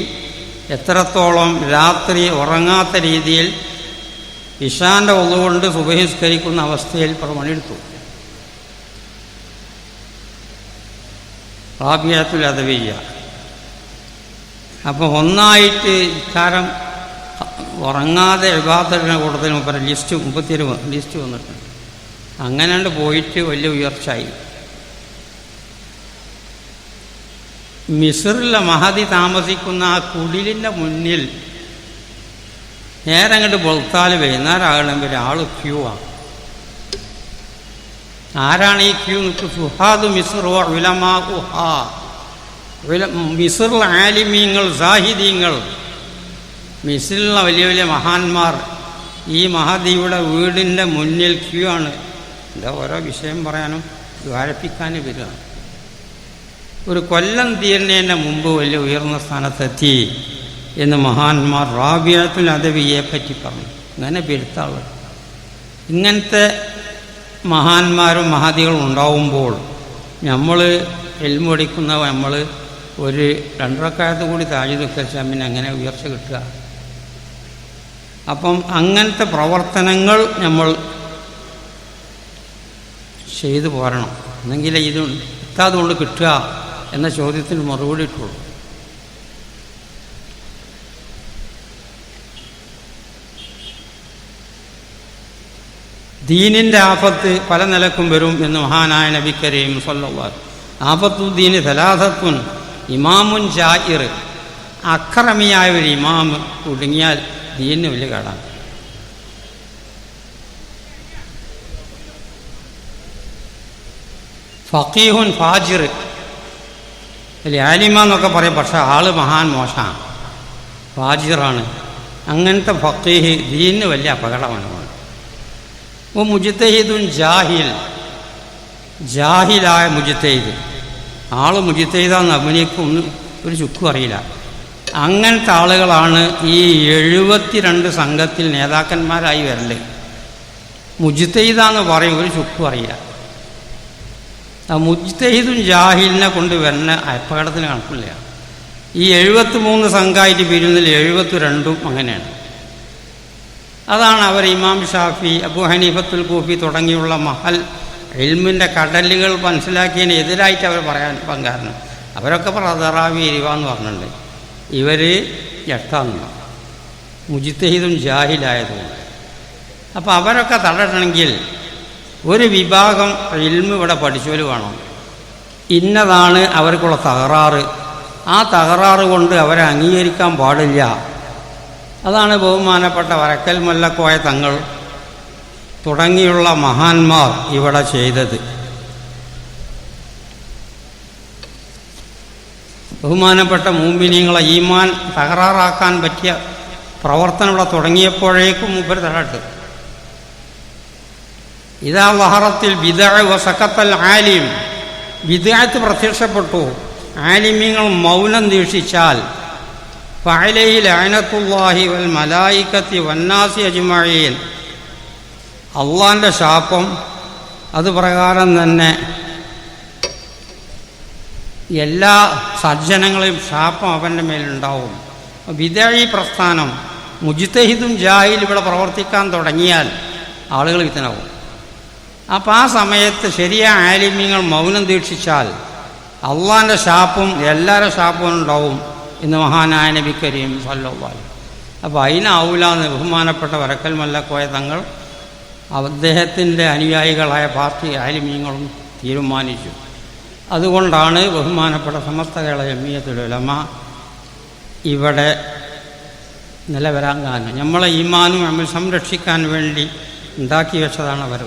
എത്രത്തോളം രാത്രി ഉറങ്ങാത്ത രീതിയിൽ ഇശാൻ്റെ ഒന്നുകൊണ്ട് സുബഹിസ്കരിക്കുന്ന അവസ്ഥയിൽ പണിയെടുത്തു. റാബിയത്തുൽ അദവിയ്യ. അപ്പോൾ ഒന്നായിട്ട് ഇക്കാരം ഉറങ്ങാതെ ഇബാദത്തിൻ്റെ കൂട്ടത്തിൽ ലിസ്റ്റ് വന്നിട്ടുണ്ട്. അങ്ങനെ പോയിട്ട് വലിയ ഉയർച്ചയായി. മിസ്റിലെ മഹദി താമസിക്കുന്ന ആ കുടിലിൻ്റെ മുന്നിൽ നേരെ അങ്ങോട്ട് ബൊൾത്താൽ വൈകുന്നേരം ആകണമെങ്കിൽ ആൾ ക്യൂ ആണ്. ആരാണ് ഈ ക്യൂ നിൽക്കുക? സുഹാദ് മിസ്ർ ഉലമാ ഉഹാ, മിസ്റിലെ ആലിമീങ്ങൾ, സാഹിദീങ്ങൾ, മിസ്രിലുള്ള വലിയ വലിയ മഹാന്മാർ ഈ മഹദിയുടെ വീടിൻ്റെ മുന്നിൽ ക്യൂ ആണ്. എന്താ ഓരോ വിഷയം പറയാനും ദ്വാരപ്പിക്കാനും വരികയാണ്. ഒരു കൊല്ലം തീരുന്നതിൻ്റെ മുമ്പ് വലിയ ഉയർന്ന സ്ഥാനത്തെത്തി എന്ന് മഹാന്മാർ റാബിയത്തുൽ അദവിയെ പറ്റി പറഞ്ഞു. അങ്ങനെ പെരുത്താള് ഇങ്ങനത്തെ മഹാന്മാരും മഹദികളും ഉണ്ടാവുമ്പോൾ നമ്മൾ ഇൽമു പഠിക്കുന്ന നമ്മൾ ഒരു 2 റക്അത്ത് കൂടി താജ്വീദ് നിസ്കരിച്ചാൽ പിന്നെ അങ്ങനെ ഉയർച്ച കിട്ടുക. അപ്പം അങ്ങനത്തെ പ്രവർത്തനങ്ങൾ നമ്മൾ ചെയ്തു പോരണം, എന്നെങ്കിൽ ഇത് കിട്ടാതുകൊണ്ട് കിട്ടുക എന്ന ചോദ്യത്തിന് മറുപടി ഇട്ടുള്ളൂ. ദീനിൻ്റെ ആഫത്ത് പല നിലക്കും വരും എന്ന് മഹാനായ നബി കരീം സ്വല്ലല്ലാഹു അലൈഹി വസല്ലം. ആഫത്തുദ്ദീന് സലാസത്തുൻ ഇമാമുൻ ജായിർ, അക്രമിയായ ഒരു ഇമാം കുടുങ്ങിയാൽ ദീനിന് വലിയ കേടാണ്. ഫഖീഹുൻ ഫാജിർ, ആലിമ എന്നൊക്കെ പറയും, പക്ഷെ ആള് മഹാൻ മോശമാണ്, ഫാജിറാണ്. അങ്ങനത്തെ ഫഖീഹ് ദീനിന് വലിയ അപകടമാണ്. മുജ്തഹിദുൻ ജാഹിൽ, ജാഹിലായ മുജ്തഹിദ്, ആൾ മുജ്തഹിദാന്ന് അഭിനയിക്കൊന്നും ഒരു ചുക്കും അറിയില്ല. അങ്ങനത്തെ ആളുകളാണ് ഈ 72 സംഘത്തിൽ നേതാക്കന്മാരായി വരല്. മുജ്തഹിദാന്ന് പറയും, ഒരു ചുക്കും അറിയില്ല. ആ മുജ്തഹിദുൻ ജാഹിലിനെ കൊണ്ട് വരുന്ന അപകടത്തിന് കണക്കില്ല. ഈ 73 സംഘമായിട്ട് പിരിയുന്നതിൽ 72 അങ്ങനെയാണ്. അതാണ് അവർ ഇമാം ഷാഫി, അബൂ ഹനീഫത്തുൽ കൂഫി തുടങ്ങിയുള്ള മഹൽ ഇൽമിൻ്റെ കടലുകൾ മനസ്സിലാക്കിയതിന് എതിരായിട്ട് അവർ പറയാൻ കാരണം. അവരൊക്കെ തറാവി എരിവാന്ന് പറഞ്ഞിട്ടുണ്ട്, ഇവർ എട്ടാന്ന്, മുജ്തഹിദും ജാഹിലായതുകൊണ്ട്. അപ്പോൾ അവരൊക്കെ തടയണമെങ്കിൽ ഒരു വിഭാഗം ഇൽമ് ഇവിടെ പഠിച്ചവർ വേണം. ഇന്നതാണ് അവർക്കുള്ള തകരാറ്, ആ തകരാറ് കൊണ്ട് അവരെ അംഗീകരിക്കാൻ പാടില്ല. അതാണ് ബഹുമാനപ്പെട്ട വരക്കൽ മുല്ലക്കോയ തങ്ങൾ തുടങ്ങിയുള്ള മഹാന്മാർ ഇവിടെ ചെയ്തത്. ബഹുമാനപ്പെട്ട മുഅ്മിനീങ്ങളെ ഈമാൻ തകരാറാക്കാൻ പറ്റിയ പ്രവർത്തനം ഇവിടെ തുടങ്ങിയപ്പോഴേക്കും മൂപ്പർ തടട്ട്. ഇതാ വഹറത്തിൽ ബിദ്അ വസഖത്തൽ ആലിം, ബിദ്അത്ത് പ്രത്യക്ഷപ്പെട്ടു, ആലിമീങ്ങൾ മൗനം ദീക്ഷിച്ചാൽ ഫഅലൈഹി ലഅനത്തുല്ലാഹി വൽ മലായികത്തി വന്നാസി അജ്മഈൻ, അള്ളാൻ്റെ ശാപം അത് പ്രകാരം തന്നെ എല്ലാ സജ്ജനങ്ങളെയും ശാപം അവൻ്റെ മേലുണ്ടാവും. ബിദ്അഈ പ്രസ്ഥാനം മുജ്തഹിദും ജാഹിൽ ഇവിടെ പ്രവർത്തിക്കാൻ തുടങ്ങിയാൽ ആളുകൾ വിത്തനാവും. അപ്പോൾ ആ സമയത്ത് ശരിയായ ആലിമീങ്ങൾ മൗനം ദീക്ഷിച്ചാൽ അള്ളാൻ്റെ ശാപം എല്ലാവരുടെ ശാപവും ഉണ്ടാവും എന്ന് മഹാനായ നബി കരീം സ്വല്ലല്ലാഹു അലൈഹി വസല്ലം. അപ്പോൾ അതിനാവൂലാന്ന് ബഹുമാനപ്പെട്ട വരക്കൽ മുല്ലക്കോയ തങ്ങൾ അദ്ദേഹത്തിൻ്റെ അനുയായികളായ പാർട്ടി ആലിമീങ്ങളും തീരുമാനിച്ചു. അതുകൊണ്ടാണ് ബഹുമാനപ്പെട്ട സമസ്ത കേരള ജമിയത്തുൽ ഉലമ ഇവിടെ നിലവരാൻ കാരണം നമ്മളെ ഈമാനും നമ്മൾ സംരക്ഷിക്കാൻ വേണ്ടി ഉണ്ടാക്കി വെച്ചതാണ് അവർ.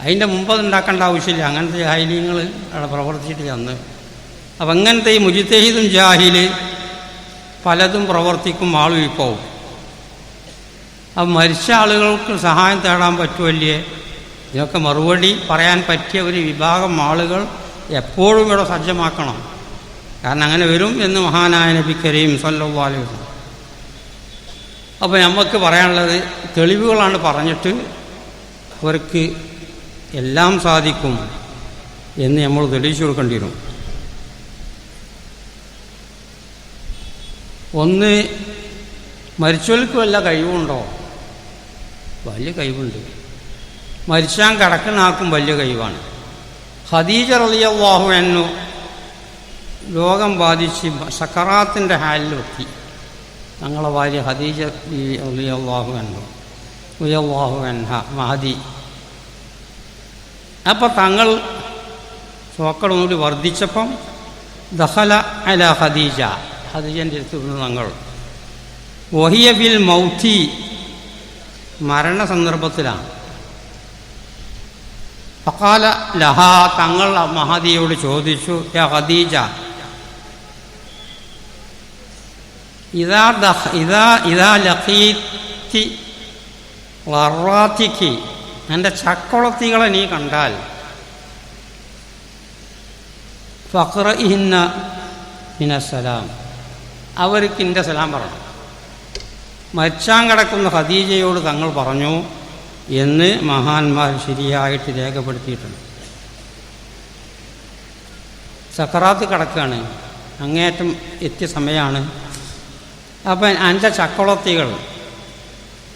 അതിൻ്റെ മുമ്പ് അത് ഉണ്ടാക്കേണ്ട ആവശ്യമില്ല. അങ്ങനത്തെ ജാഹിലിയങ്ങൾ അവിടെ പ്രവർത്തിച്ചിട്ട് അന്ന്. അപ്പം അങ്ങനത്തെ ഈ മുജ്തഹിദും ജാഹില് പലതും പ്രവർത്തിക്കും, ആളും ഇപ്പോൾ. അപ്പം മരിച്ച ആളുകൾക്ക് സഹായം തേടാൻ പറ്റുമല്ലേ? ഇതിനൊക്കെ മറുപടി പറയാൻ പറ്റിയ ഒരു വിഭാഗം ആളുകൾ എപ്പോഴും ഇവിടെ സജ്ജമാക്കണം. കാരണം അങ്ങനെ വരും എന്ന് മഹാനായ നബി കരീം സല്ലല്ലാഹു അലൈഹി വസല്ലം. അപ്പോൾ നമുക്ക് പറയാനുള്ളത് തെളിവുകളാണ് പറഞ്ഞിട്ട് അവർക്ക് എല്ലാം സാധിക്കും എന്ന് നമ്മൾ തെളിയിച്ചു കൊടുക്കേണ്ടി വരും. ഒന്ന്, മരിച്ചവർക്ക് വല്ല കഴിവുണ്ടോ? വലിയ കഴിവുണ്ട്. മരിച്ചാൻ കിടക്കുന്ന ആൾക്കും വലിയ കഴിവാണ്. ഖദീജ റളിയല്ലാഹു അൻഹു രോഗം ബാധിച്ച് സക്കറാത്തിൻ്റെ ഹാലിലെത്തി. തങ്ങളെ ഭാര്യ ഖദീജ റളിയല്ലാഹു അൻഹ മഹദി. അപ്പോൾ തങ്ങൾ സോക്കടൊന്നുകൂടി വർദ്ധിച്ചപ്പം ദഖല അല ഖദീജൻ്റെ അടുത്ത് നിന്ന് തങ്ങൾ വഹിയ ഫിൽ മൗത്തി, മരണസന്ദർഭത്തിലാണ്. ഫഖാല ലഹ, തങ്ങൾ മഹദിയോട് ചോദിച്ചു, യാ ഖദീജ, ഇതാ ലഖീതി വറാത്തിക്ക്, എൻ്റെ ചക്കുളത്തികളെ നീ കണ്ടാൽ ഫഖ്റഇഹിന്ന മിനസ്സലാം, അവർക്ക് എൻ്റെ സലാം പറഞ്ഞു. മരിച്ചാൻ കിടക്കുന്ന ഖദീജയോട് തങ്ങൾ പറഞ്ഞു എന്ന് മഹാന്മാർ ശരിയായിട്ട് രേഖപ്പെടുത്തിയിട്ടുണ്ട്. സക്കറാത്ത് കിടക്കുകയാണ്, അങ്ങേയറ്റം എത്തിയ സമയമാണ്. അപ്പം എൻ്റെ ചക്കുളത്തികൾ,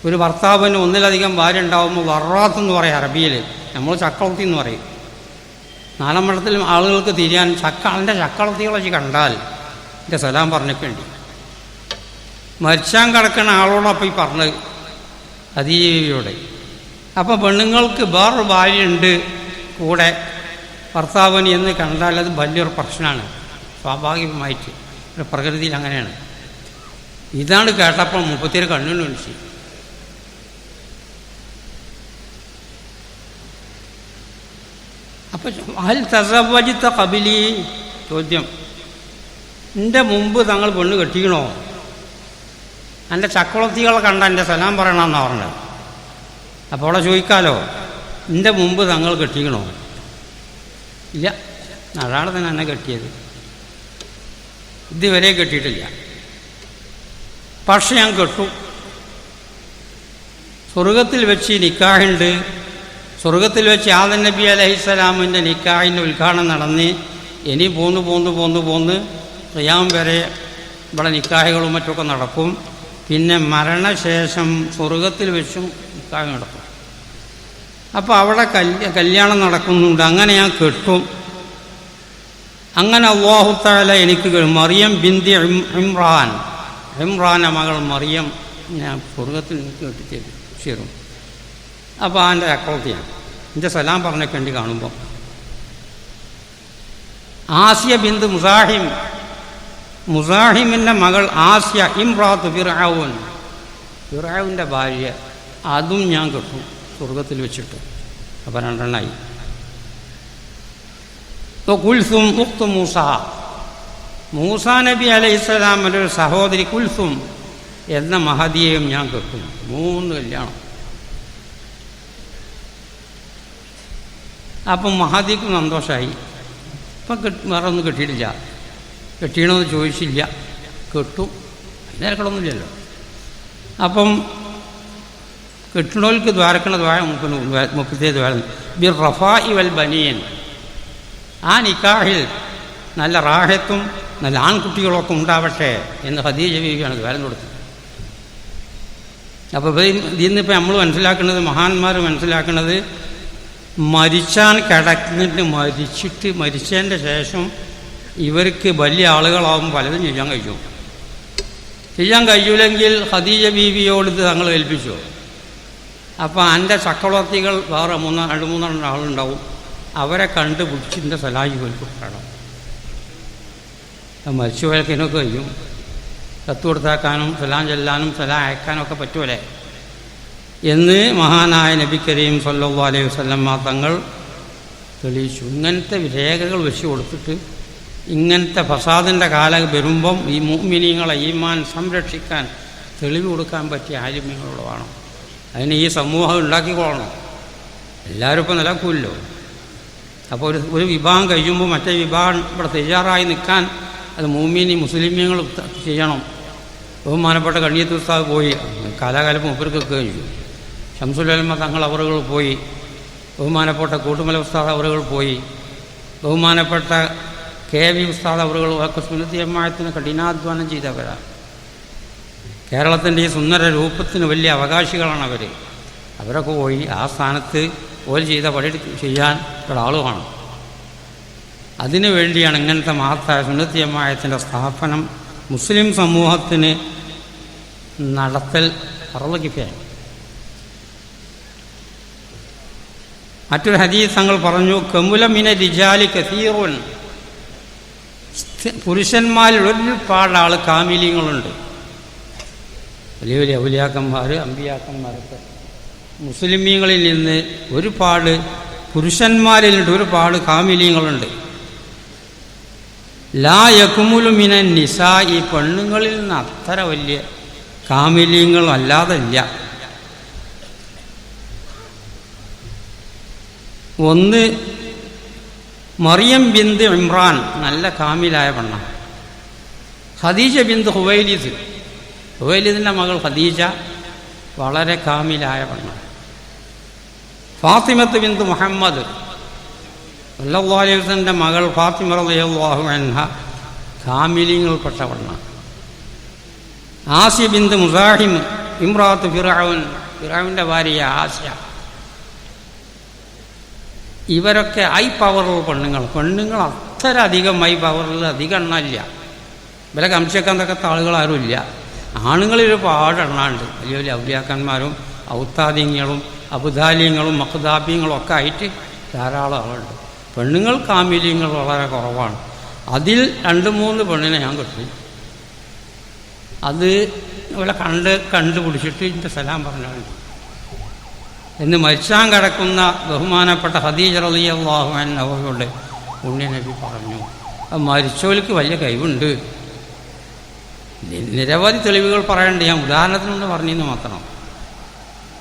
ഒരു ഭർത്താവിന് ഒന്നിലധികം ഭാര്യ ഉണ്ടാകുമ്പോൾ വറാത്ത് എന്ന് പറയും അറബിയിൽ, നമ്മൾ ചക്കുളത്തി എന്ന് പറയും. നാലമ്പഴത്തിലും ആളുകൾക്ക് തിരിയാൻ എൻ്റെ ചക്കുളത്തികളെ കണ്ടാൽ എൻ്റെ സലാം പറഞ്ഞിട്ടുണ്ട്. മരിച്ചാൻ കിടക്കുന്ന ആളോടൊപ്പം ഈ പറഞ്ഞത് ഖദീജയോട്. അപ്പോൾ പെണ്ണുങ്ങൾക്ക് വേറൊരു ഭാര്യയുണ്ട് കൂടെ ഭർത്താവിന് എന്ന് കണ്ടാൽ അത് വലിയൊരു പ്രശ്നമാണ്, സ്വാഭാവികമായിട്ട് ഒരു പ്രകൃതിയിൽ അങ്ങനെയാണ്. ഇതാണ് കേട്ടപ്പോൾ മുപ്പത്തിയേഴ് കണ്ണുകൊണ്ട് വിളിച്ചു. അപ്പം അൽ തസവ്വജ്ത ഖബലി, ചോദ്യം, എൻ്റെ മുമ്പ് തങ്ങൾ പെണ്ണ് കെട്ടിക്കണോ? എൻ്റെ ചക്കുളത്തികളെ കണ്ട എൻ്റെ സലാം പറയണമെന്നാണ് പറഞ്ഞത്. അപ്പോൾ അവിടെ ചോദിക്കാലോ, എൻ്റെ മുമ്പ് തങ്ങൾ കെട്ടിക്കണോ? ഇല്ല, അതാണ് തന്നെ എന്നെ കെട്ടിയത്, ഇതുവരെ കെട്ടിയിട്ടില്ല. പക്ഷെ ഞാൻ കെട്ടു. സ്വർഗത്തിൽ വെച്ച് നിക്കാഹുണ്ട്. സ്വർഗത്തിൽ വെച്ച് ആദം നബി അലൈഹിസ്സലാമിൻ്റെ നിക്കാഹിൻ്റെ ഉദ്ഘാടനം നടന്ന് ഇനി പോന്ന് ഖിയാം വരെ ഇവിടെ നിക്കാഹുകളും മറ്റൊക്കെ നടക്കും. പിന്നെ മരണശേഷം സ്വർഗത്തിൽ വെച്ചും നിക്കാഹ് നടക്കും. അപ്പോൾ അവിടെ കല്യാണം നടക്കുന്നുണ്ട്. അങ്ങനെ ഞാൻ കെട്ടും. അങ്ങനെ അല്ലാഹു തആല എനിക്ക് മറിയം ബിന്തി ഇമ്രാൻ മകൾ മറിയം ഞാൻ സ്വർഗത്തിൽ എനിക്ക് കെട്ടിച്ചേരും. അപ്പോൾ എൻ്റെ അക്കൗത്തിയാണ് എൻ്റെ സലാം പറഞ്ഞൊക്കെ വേണ്ടി കാണുമ്പോൾ. ആസിയ ബിന്ത് മുസാഹിമിൻ്റെ മകൾ ആസിയ ഇമ്രാത്ത് ഫിർഔൻ്റെ ഭാര്യ, അതും ഞാൻ കെട്ടും സ്വർഗത്തിൽ വെച്ചിട്ട്. അപ്പോൾ രണ്ടെണ്ണായി. കുൽസും ഉഖ്തു മൂസ നബി അലൈഹിസ്സലാമിൻ്റെ ഒരു സഹോദരി കുൽസും എന്ന മഹദിയെയും ഞാൻ കെട്ടും. 3 കല്യാണം. അപ്പം മഹദിക്ക് സന്തോഷമായി. ഇപ്പം വേറെ ഒന്നും കെട്ടിയിട്ടില്ല. കെട്ടിയണമെന്ന് ചോദിച്ചില്ല, കെട്ടും. അതിനേരക്കളൊന്നുമില്ലല്ലോ. അപ്പം കെട്ടണോൽക്ക് ദ്വാരക്കണ മുപ്പത്തേ ദ്വാരം ബിർ റഫാഇ വൽ ബനിയൻ, ആ നിക്കാഹിൽ നല്ല റാഹത്തും നല്ല ആൺകുട്ടികളൊക്കെ ഉണ്ടാവട്ടെ എന്ന് ഖദീജ ബീവിയാണ് ദ്വാരം കൊടുത്തത്. അപ്പോൾ ഇതിന്നിപ്പോൾ നമ്മൾ മനസ്സിലാക്കുന്നത്, മഹാന്മാർ മനസ്സിലാക്കുന്നത്, മരിച്ചാൻ കിടന്നിട്ട് മരിച്ചതിൻ്റെ ശേഷം ഇവർക്ക് വലിയ ആളുകളാവും പലതും ചെയ്യാൻ കഴിയൂലെങ്കിൽ ഖദീജ ബീവിയോട് ഇത് തങ്ങൾ ഏൽപ്പിച്ചു. അപ്പോൾ എൻ്റെ ചക്രവർത്തികൾ വേറെ 2-3 ആളുണ്ടാവും. അവരെ കണ്ടുപിടിച്ചിൻ്റെ സലാഹി കൊൽപ്പിക്കണം. മരിച്ചുപോയാൽ ഇതിനൊക്കെ കഴിയും. കത്ത് കൊടുത്താക്കാനും സലാം ചെല്ലാനും സലാം അയക്കാനും ഒക്കെ പറ്റുമല്ലേ എന്ന് മഹാനായ നബി കരീം സല്ലല്ലാഹു അലൈഹി വസല്ലം തങ്ങൾ തെളിയിച്ചു. ഇങ്ങനത്തെ രേഖകൾ വെച്ച് കൊടുത്തിട്ട് ഇങ്ങനത്തെ ഫസാദിൻ്റെ കാലം വരുമ്പം ഈ മുഅ്മിനീങ്ങളെ ഈമാൻ സംരക്ഷിക്കാൻ തെളിവ് കൊടുക്കാൻ പറ്റിയ ആലിമ്യങ്ങളോട് വേണം. അതിന് ഈ സമൂഹം ഉണ്ടാക്കിക്കൊള്ളണം. എല്ലാവരും ഇപ്പം നിലക്കൂല്ലോ. അപ്പോൾ ഒരു വിഭാഗം കഴിയുമ്പോൾ മറ്റേ വിഭാഗം ഇവിടെ തയ്യാറായി നിൽക്കാൻ അത് മുസ്ലിമീങ്ങൾ ചെയ്യണം. ബഹുമാനപ്പെട്ട കണ്ണിയത്ത് ഉസ്താദ് പോയി, കാലാകാലം മൂപ്പർക്കൊക്കെ കഴിഞ്ഞു. ശംസുൽ ഉലമ തങ്ങൾ അവറുകൾ പോയി, ബഹുമാനപ്പെട്ട കൂട്ടുമല ഉസ്താദ് അവറുകൾ പോയി, ബഹുമാനപ്പെട്ട KV ഉസ്താദ് അവറുകൾ ഒക്കെ സുന്നത്തി ജമാഅത്തിന് കഠിനാധ്വാനം ചെയ്തവരാണ്. കേരളത്തിൻ്റെ ഈ സുന്ദര രൂപത്തിന് വലിയ അവകാശികളാണ് അവർ. അവരൊക്കെ പോയി ആ സ്ഥാനത്ത് ഓല് ചെയ്ത പണി ചെയ്യാൻ ഒരാൾ വേണം. അതിനു വേണ്ടിയാണ് ഇങ്ങനത്തെ മഹത്തായ സുന്നത്തി ജമാഅത്തിൻ്റെ സ്ഥാപനം മുസ്ലിം സമൂഹത്തിന് നടത്തൽ ഫർള് കിഫായാണ്. മറ്റൊരു ഹദീസ് തങ്ങൾ പറഞ്ഞു, കമുല മിന റിജാലി കസീറുൻ, പുരുഷന്മാരിൽ ഒരുപാട് ആൾ കാമിലീങ്ങളുണ്ട്. വലിയ വലിയ ഔലിയാക്കന്മാർ അമ്പിയാക്കന്മാരൊക്കെ മുസ്ലിമീങ്ങളിൽ നിന്ന് ഒരുപാട് പുരുഷന്മാരിലുണ്ട്, ഒരുപാട് കാമിലീങ്ങളുണ്ട്. ലാ യകുമുലു മിനൻ നിസാ, ഈ പെണ്ണുങ്ങളിൽ നിന്ന് അത്ര വലിയ കാമിലീങ്ങൾ അല്ലാതല്ല. ഒന്ന് മറിയം ബിന്ത് ഇമ്രാൻ, നല്ല കാമിലായ പെണ്ണാണ്. ഖദീജ ബിന്ത് ഹുവൈലിദ്, ഹുവൈലിദിൻ്റെ മകൾ ഖദീജ വളരെ കാമിലായ പെണ്ണാണ്. ഫാത്തിമത്ത് ബിന്ത് മുഹമ്മദ് സല്ലല്ലാഹു അലൈഹി വസല്ലമയുടെ മകൾ ഫാത്തിമ റളിയല്ലാഹു അൻഹ കാമിലീങ്ങൾപ്പെട്ട പെണ്ണാണ്. ആസിയ ബിന്ത് മുസാഹിം ഇമ്രാത്ത് ഫിർഔൻ, ഫിർഔൻ്റെ ഭാര്യ ആസിയ, ഇവരൊക്കെ ഹൈ പവറുള്ള പെണ്ണുങ്ങൾ അത്ര അധികം ഹൈ പവറിൽ അധികം എണ്ണമില്ല. ഇവരെ കംശക്കന്തക്കത്തെ ആളുകളാരുമില്ല. ആണുങ്ങളിലൊരുപാട് എണ്ണമുണ്ട്. വലിയ വലിയ ഔലിയാക്കന്മാരും ഔത്താദിങ്ങളും അബുദാലിങ്ങളും മഖ്ദാബിങ്ങളും ഒക്കെ ആയിട്ട് ധാരാളം ആളുണ്ട്. പെണ്ണുങ്ങൾ കാമിലീങ്ങൾ വളരെ കുറവാണ്. അതിൽ 2-3 പെണ്ണിനെ ഞാൻ കിട്ടി. അത് ഇവിടെ കണ്ടുപിടിച്ചിട്ട് എൻ്റെ സലാം പറഞ്ഞാൽ എന്ന് മരിച്ചാൻ കിടക്കുന്ന ബഹുമാനപ്പെട്ട ഖദീജ റളിയല്ലാഹു അൻഹയുടെ പുണ്യനബി പറഞ്ഞു. മരിച്ചവർക്ക് വലിയ കഴിവുണ്ട്. നിരവധി തെളിവുകൾ പറയണ്ട്, ഞാൻ ഉദാഹരണത്തിനൊന്ന് പറഞ്ഞെന്ന് മാത്രം.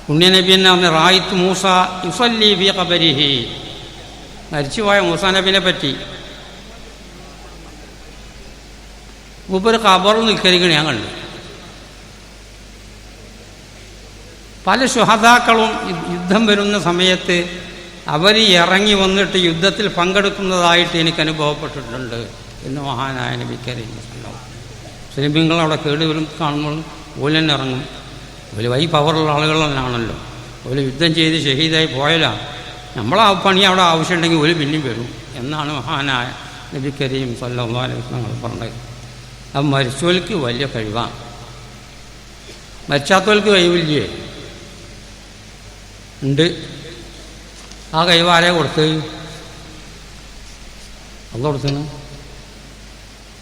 പുണ്യനബി എന്നെ അന്ന് റായിത്ത് മൂസ യുസല്ലി ഫീ ഖബരിഹി, മരിച്ചുപോയ മൂസാ നബിനെ പറ്റി മൂപ്പര് ഖബറിൽ നിൽക്കരിക്കണ ഞാൻ കണ്ടു. പല ശുഹദാക്കളും യുദ്ധം വരുന്ന സമയത്ത് അവർ ഇറങ്ങി വന്നിട്ട് യുദ്ധത്തിൽ പങ്കെടുക്കുന്നതായിട്ട് എനിക്ക് അനുഭവപ്പെട്ടിട്ടുണ്ട് എന്ന് മഹാനായ നബി കരീം സല്ലല്ലാഹു അലൈഹി വസല്ലം. മുസ്ലിമീങ്ങൾ അവിടെ കേടുവരും കാണുമ്പോൾ ഓല് തന്നെ ഇറങ്ങും. ഒരു വൈ പവറുള്ള ആളുകൾ തന്നെയാണല്ലോ. ഒരു യുദ്ധം ചെയ്ത് ഷഹീദായി പോയാലാണ് നമ്മളാ പണി അവിടെ ആവശ്യമുണ്ടെങ്കിൽ ഒരു പിന്നെയും വരും എന്നാണ് മഹാനായ നബി കരീം സല്ലല്ലാഹു അലൈഹി വസല്ലം പറഞ്ഞത്. അത് മരിച്ചവർക്ക് വലിയ കഴിവാണ്. മരിച്ചാത്തവർക്ക് കഴിവില്ലേ? ഉണ്ട്. ആ കഴിവ് ആരെ കൊടുത്ത്? അള്ള കൊടുത്തു.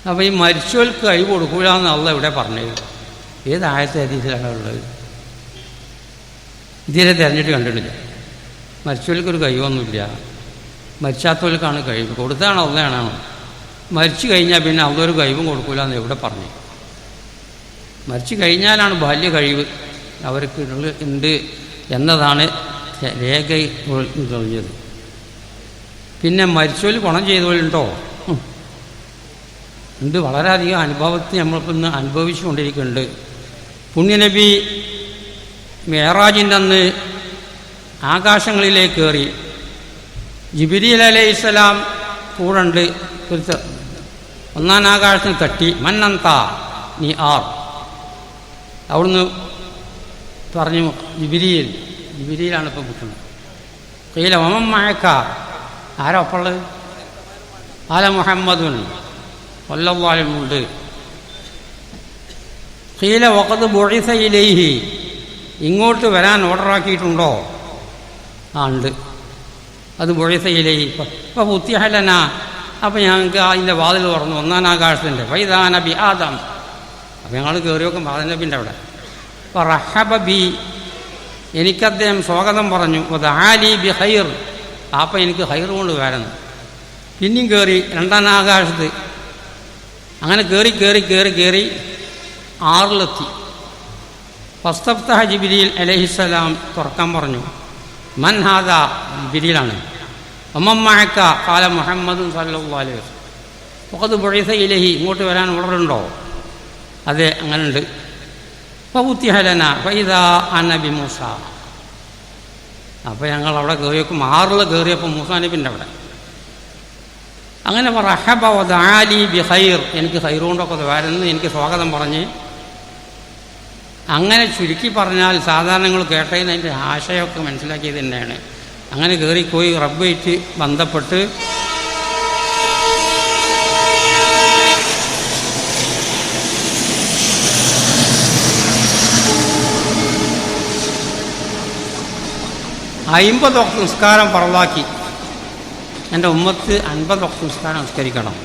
അപ്പോൾ ഈ മരിച്ചവർക്ക് കഴിവ് കൊടുക്കൂല എന്ന് അള്ള ഇവിടെ പറഞ്ഞത് ഏത് ആയത്തെ ഹദീസിലാണ് ഉള്ളത്? ഇതിനെ തിരഞ്ഞിട്ട് കണ്ടിട്ടില്ല. മരിച്ചവർക്കൊരു കഴിവൊന്നുമില്ല, മരിച്ചാത്തവർക്കാണ് കഴിവ്. കൊടുത്താണ് അള്ളയാണോ? മരിച്ചു കഴിഞ്ഞാൽ പിന്നെ അള്ളൊരു കഴിവും കൊടുക്കൂല എന്ന് എവിടെ പറഞ്ഞു? മരിച്ചു കഴിഞ്ഞാലാണ് ബാല്യ കഴിവ് അവർക്ക് ഉണ്ട് എന്നതാണ് രേഖ കഴിഞ്ഞത്. പിന്നെ മരിച്ചവർ ഗുണം ചെയ്തവരുണ്ടോ? ഉണ്ട്. വളരെയധികം അനുഭവത്തിൽ നമ്മളിപ്പോൾ ഇന്ന് അനുഭവിച്ചുകൊണ്ടിരിക്കുന്നുണ്ട്. പുണ്യനബി മെഹറാജിൻ്റെ അന്ന് ആകാശങ്ങളിലേക്ക് കയറി. ജിബ്രീൽ അലൈഹിസ്സലാം കൂടെ ഒന്നാം ആകാശത്തിന് തട്ടി. മന്നന്ത നീ ആർ? അവിടുന്ന് പറഞ്ഞു ജിബ്രീലാണ് ഇപ്പം കിട്ടുന്നത്. കയ്യിലെ ഒമം മഴക്ക ആരാ ഒപ്പുള്ളത്? ആല മുഹമ്മദുൻ സല്ലല്ലാഹു അലൈഹി വസല്ലം. ഖീല വഖദ് ബുഇസ ഇലൈഹി, ഇങ്ങോട്ട് വരാൻ ഓർഡറാക്കിയിട്ടുണ്ടോ? ആ ഉണ്ട്. അത് ബുഴസയിലേക്ക് ഇപ്പോൾ പുത്തിഹലന. അപ്പോൾ ഞങ്ങൾക്ക് അതിൻ്റെ വാതിൽ തുറന്നു, ഒന്നാം ആകാശത്തിൻ്റെ വൈദാന ബി ആദം. അപ്പോൾ ഞങ്ങൾ കയറി നോക്കും ആദം നബിൻ്റെ അവിടെ. അപ്പോൾ റഹബ ബി, എനിക്കദ്ദേഹം സ്വാഗതം പറഞ്ഞു. ദആലി ബി ഖൈർ, അപ്പം എനിക്ക് ഖൈർ കൊണ്ട് വരണം. പിന്നെയും കയറി രണ്ടാം ആകാശത്ത്. അങ്ങനെ കയറി 6 ഫസ്തഫ്തഹ ജിബ്രീൽ അലൈഹിസ്സലാം തുറക്കാൻ പറഞ്ഞു. മൻ ഹാദ, ജിബ്രീലാണ്. വമൻ മഅക ഖാല മുഹമ്മദുൻ സല്ലല്ലാഹു അലൈഹി വസല്ലം. വഖദ് ബുഇസ ഇലൈഹി, ഇങ്ങോട്ട് വരാൻ ഓർഡറുണ്ടോ? അതെ, അങ്ങനെയുണ്ട്. ഫഉതിഹ ലനാ ഫഇദാ അന ബി മൂസ. അപ്പോൾ ഞങ്ങൾ അവിടെ കയറിയപ്പോൾ 6 കയറിയപ്പോൾ മൂസാ നബിൻ്റെ അവിടെ. അങ്ങനെ റഹബ വദആലി ബി ഖൈർ, എനിക്ക് ഖൈർ കൊണ്ടൊക്കെ വരുന്നു, എനിക്ക് സ്വാഗതം പറഞ്ഞ്. അങ്ങനെ ചുരുക്കി പറഞ്ഞാൽ സാധാരണ നിങ്ങൾ കേട്ടതിന് അതിൻ്റെ ആശയമൊക്കെ മനസ്സിലാക്കിയത് തന്നെയാണ്. അങ്ങനെ കയറിപ്പോയി റബ്ബായിട്ട് ബന്ധപ്പെട്ട് അമ്പത് വക്ത് നിസ്കാരം ഫർളാക്കി. എൻ്റെ ഉമ്മത്ത് 50 വക്ത് നിസ്കാരം നിസ്കരിക്കണം.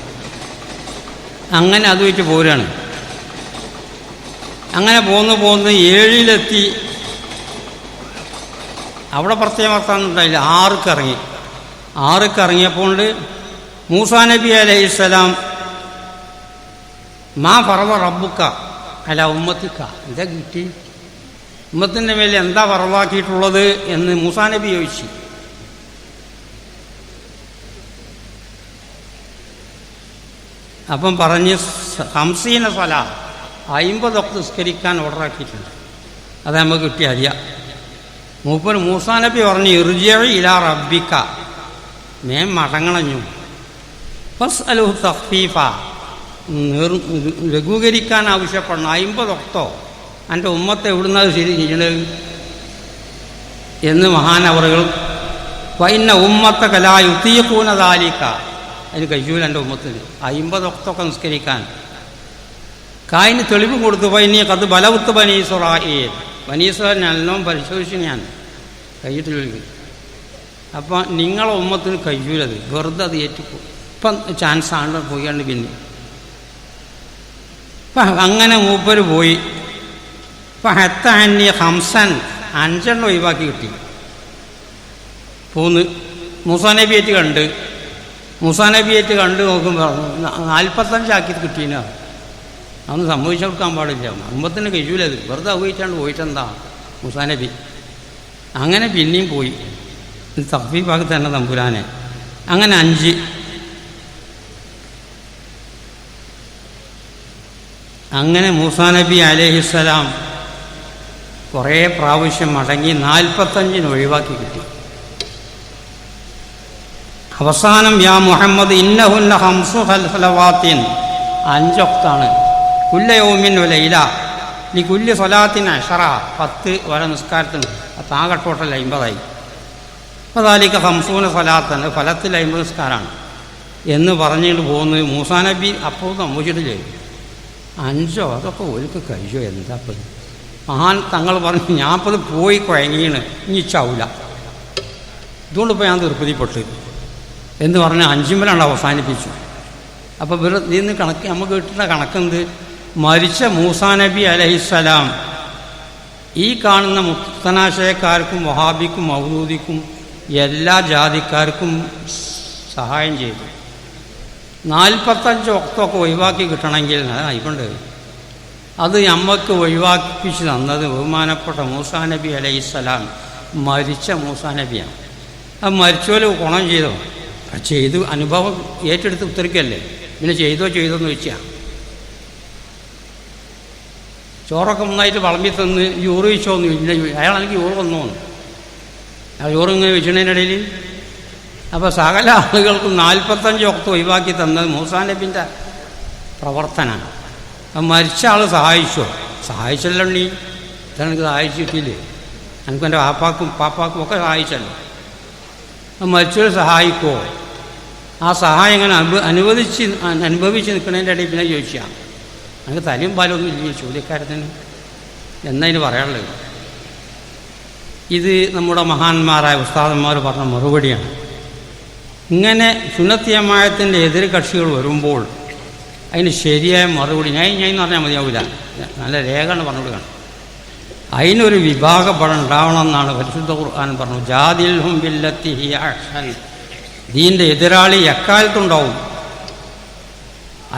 അങ്ങനെ അതുമായിട്ട് പോരാണ്. അങ്ങനെ പോന്ന് 7-ലെത്തി. അവിടെ പ്രത്യേകം വർത്താനുണ്ടായില്ല. 6-ക്ക് ഇറങ്ങി. 6-ക്ക് ഇറങ്ങിയപ്പോൾ മൂസാ നബി അലൈഹിസ്സലാം മാ ഫറള റബ്ബുക അല ഉമ്മത്തിക്ക, എന്താ കിട്ടി, ഉമ്മത്തിൻ്റെ മേലെ എന്താ ഫറളാക്കിയിട്ടുള്ളത് എന്ന് മൂസാ നബി ചോദിച്ചു. അപ്പം പറഞ്ഞ് 50 സ്വലാ, 50 വക്ത് നിസ്കരിക്കാൻ ഓർഡറാക്കിയിട്ടുണ്ട്. അത് നമുക്ക് കിട്ടിയ അറിയാം. മൂസാ നബി പറഞ്ഞു ഇർജിഇ ഇലാ റബ്ബിക, മടങ്ങണഞ്ഞു. ഫസ്അലുഹു തഖ്ഫീഫ, ലഘൂകരിക്കാൻ ആവശ്യപ്പെടണം. 50 വക്തോ, എൻ്റെ ഉമ്മത്തെ എവിടുന്നത് ശരി ചെയ്യണത് എന്ന് മഹാനവറുകൾ. വഇന്ന ഉമ്മത്തക ലാ യുതീഖൂന ദാലിക, അതിന് കഴിയൂല എൻ്റെ ഉമ്മത്തിന് 50 വക്തൊക്കെ നിസ്കരിക്കാൻ. കായിന് തെളിവ് കൊടുത്തു. പൈനി കത് ബലവുത്ത് ബനീസുറായേൽ, ബനീസുറാൻ നല്ലോണം പരിശോധിച്ചു ഞാൻ കഴിയിട്ടില്ല. അപ്പം നിങ്ങളെ ഉമ്മത്തിന് കഴിയൂലത്, വെറുതെ അത് ഏറ്റിപ്പോയി. ഇപ്പം ചാൻസ് ആണ് പോയാണ്ട്. പിന്നെ ഇപ്പം അങ്ങനെ മൂപ്പര് പോയി. ഇപ്പം ഹത്തന്നി ഹംസൻ 5 ഒഴിവാക്കി കിട്ടി. പോന്ന് മൂസാ നബിയായിട്ട് കണ്ട്. മൂസാ നബിയായിട്ട് കണ്ട് നോക്കുമ്പോൾ 45 ആക്കി കിട്ടീനാ. അതൊന്നും സംഭവിച്ചു കൊടുക്കാൻ പാടില്ല. അമ്പത്തിന് കഴിയൂലത്, വെറുതെ പോയിട്ടാണ്ട് പോയിട്ടെന്താ മൂസാ നബി. അങ്ങനെ പിന്നെയും പോയി. തഖ്ഫീഫാക്കി തന്നെ തമ്പുരാനെ. അങ്ങനെ 5. അങ്ങനെ മൂസാ നബി അലൈഹിസ്സലാം കുറേ പ്രാവശ്യം മടങ്ങി 45 ഒഴിവാക്കി കിട്ടി. അവസാനം യാ മുഹമ്മദ് ഇന്നഹുന്ന 5 സലവാത്തിൻ, 5 വക്താണ്. കുല്ല യൗമിൻ വലൈല ലി കുല്ലി സ്വലാത്തിന് 10 ഓരോ നിസ്കാരത്തിന്. താകെ ടോട്ടൽ 50 അപ്പോൾ ദാലിക 50 സ്വലാത്തൻ, ഫലത്തിൽ 50 നിസ്കാരമാണ് എന്ന് പറഞ്ഞിട്ട് പോകുന്നത് മൂസാ നബി. അപ്പോൾ സംഭവിച്ചിട്ടില്ലേ 5 അതൊക്കെ ഒരിക്കൽ കഴിച്ചോ, എന്താ ഇപ്പം. മഹാൻ തങ്ങൾ പറഞ്ഞു ഞാൻ ഇപ്പോൾ പോയി കുഴങ്ങീണ്, ഇനി ചാവൂല, ഇതുകൊണ്ട് ഇപ്പോൾ ഞാൻ തൃപ്തിപ്പെട്ട് എന്ന് പറഞ്ഞ് 5 അവസാനിപ്പിച്ചു. അപ്പോൾ ഇതിന്ന് കണക്ക് നമുക്ക് കിട്ടുന്ന കണക്കെന്ത്, മരിച്ച മൂസാ നബി അലൈഹിസ്സലാം ഈ കാണുന്ന മുത്തനാശയക്കാർക്കും വഹാബിക്കും മൗദൂദിക്കും എല്ലാ ജാതിക്കാർക്കും സഹായം ചെയ്തു. 45 വക്തൊക്കെ ഒഴിവാക്കി കിട്ടണമെങ്കിൽ ആയിക്കൊണ്ട് അത് നമ്മൾക്ക് ഒഴിവാക്കിപ്പിച്ച് തന്നത് ബഹുമാനപ്പെട്ട മൂസാ നബി അലൈഹിസ്സലാം, മരിച്ച മൂസാ നബിയാണ്. അത് മരിച്ചോല് ഗുണം ചെയ്തു അനുഭവം ഏറ്റെടുത്ത് ഉത്തരിക്കല്ലേ. പിന്നെ ചെയ്തോന്ന് ചോദിച്ചാൽ ചോറൊക്കെ നന്നായിട്ട് വളമ്പി തന്ന് യൂറ് വെച്ചോന്നു ഇല്ല. അയാളെനിക്ക് യൂറ് വന്നോന്ന്, ആ യൂറ് ഇങ്ങനെ വെച്ചതിനിടയിൽ. അപ്പോൾ സകല ആളുകൾക്കും 45 വക്ത് ഒഴിവാക്കി തന്നത് മൂസാ നബിൻ്റെ പ്രവർത്തനമാണ്. അത് മരിച്ച ആൾ സഹായിച്ചല്ലോ. നീ ഇതെനിക്ക് സഹായിച്ചിട്ടില്ലേ, എനിക്ക് എൻ്റെ പാപ്പാക്കും ഒക്കെ സഹായിച്ചല്ലോ. മരിച്ചവർ സഹായിക്കുമോ? ആ സഹായം ഇങ്ങനെ അനുഭവിച്ച് നിൽക്കുന്നതിൻ്റെ ഇടയിൽ പിന്നെ ചോദിച്ചാൽ എനിക്ക് തലയും പാലൊന്നും ഇല്ല ചോദ്യക്കാരത്തിന് എന്നതിന് പറയാനുള്ളത്. ഇത് നമ്മുടെ മഹാന്മാരായ ഉസ്താദന്മാർ പറഞ്ഞ മറുപടിയാണ്. ഇങ്ങനെ സുന്നത്ത് ജമാഅത്തിൻ്റെ എതിർ കക്ഷികൾ വരുമ്പോൾ അതിന് ശരിയായ മറുപടി ഞാൻ എന്ന് പറഞ്ഞാൽ മതിയാവില്ല, നല്ല രേഖയാണ് പറഞ്ഞു കൊടുക്കണം. അതിനൊരു വിഭാഗപ്പെടം ഉണ്ടാവണമെന്നാണ് പരിശുദ്ധ ഖുർആൻ പറഞ്ഞു. ജാദിൽഹും ബില്ലത്തി ഹിയ അഹ്സൻ. ദീൻ്റെ എതിരാളി എക്കാലത്തുണ്ടാവും,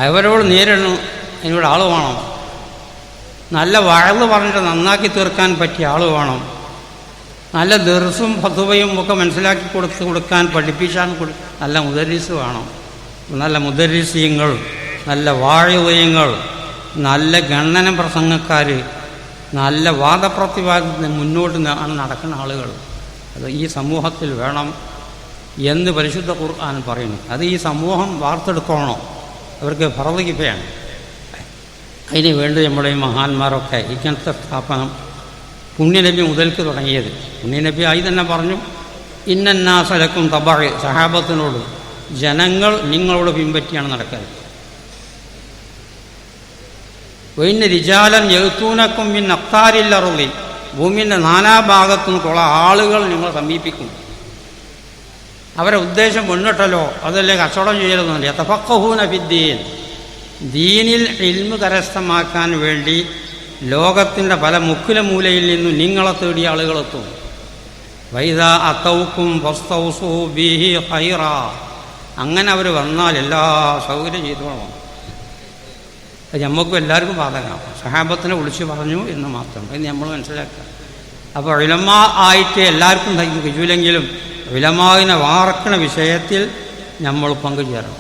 അവരോട് നേരിടണം. അതിനോട് ആൾ വേണം, നല്ല വഴന്ന് പറഞ്ഞിട്ട് നന്നാക്കി തീർക്കാൻ പറ്റിയ ആൾ വേണം, നല്ല ദർസും ഫത്വയും ഒക്കെ മനസ്സിലാക്കി കൊടുക്കാൻ പഠിപ്പിക്കാൻ നല്ല മുദരിസ് വേണം. നല്ല മുദരിസീങ്ങൾ, നല്ല വാഴവയങ്ങൾ, നല്ല ഗണന പ്രസംഗക്കാർ, നല്ല വാദപ്രതിവാദത്തിന് മുന്നോട്ട് നടക്കുന്ന ആളുകൾ അത് ഈ സമൂഹത്തിൽ വേണം എന്ന് പരിശുദ്ധ ഖുർആൻ പറയുന്നു. അത് ഈ സമൂഹം വാർത്തെടുക്കണോ, അവർക്ക് ഫർദ് കിഫയാണ്. അതിന് വേണ്ടി നമ്മുടെ ഈ മഹാന്മാരൊക്കെ ഇങ്ങനത്തെ സ്ഥാപനം പുണ്യനബി മുതൽക്ക് തുടങ്ങിയത്. പുണ്യനബി ആയി തന്നെ പറഞ്ഞു, ഇന്നന്നാസലക്കും തബഅ, സഹാബത്തിനോട് ജനങ്ങൾ നിങ്ങളോട് പിൻപറ്റിയാണ് നടക്കുന്നത്. വൈന്ന റിജാലൻ യഅ്തൂനക്കും മിൻ അഖ്താരിൽ അർളി, ഭൂമിൻ്റെ നാനാഭാഗത്തു നിന്നുള്ള ആളുകൾ നിങ്ങളെ സമീപിക്കും. അവരെ ഉദ്ദേശം മുന്നിട്ടല്ലോ, അതല്ലേ കച്ചവടം ചെയ്യലൊന്നുമില്ല. യതഫഖഹൂന ഫിദ്ദീൻ, ദീനിൽ ഇൽമ് കരസ്ഥമാക്കാൻ വേണ്ടി ലോകത്തിൻ്റെ പല മുക്കില മൂലയിൽ നിന്നും നിങ്ങളെ തേടിയ ആളുകളെത്തും. വൈദാ അതൗക്കും ഫസ്തൗസൂ ബിഹി ഖൈറാ, അങ്ങനെ അവർ വന്നാൽ എല്ലാ സൗകര്യം ചെയ്തോളാം. അത് നമുക്കും എല്ലാവർക്കും ബാധകമാണ്. സഹാബത്തിനെ വിളിച്ച് പറഞ്ഞു എന്ന് മാത്രം, അത് നമ്മൾ മനസ്സിലാക്കുക. അപ്പോൾ ഉലമാ ആയിട്ട് എല്ലാവർക്കും കഴിയില്ലെങ്കിലും ഉലമാവിനെ വാർക്കണ വിഷയത്തിൽ നമ്മൾ പങ്കുചേരണം.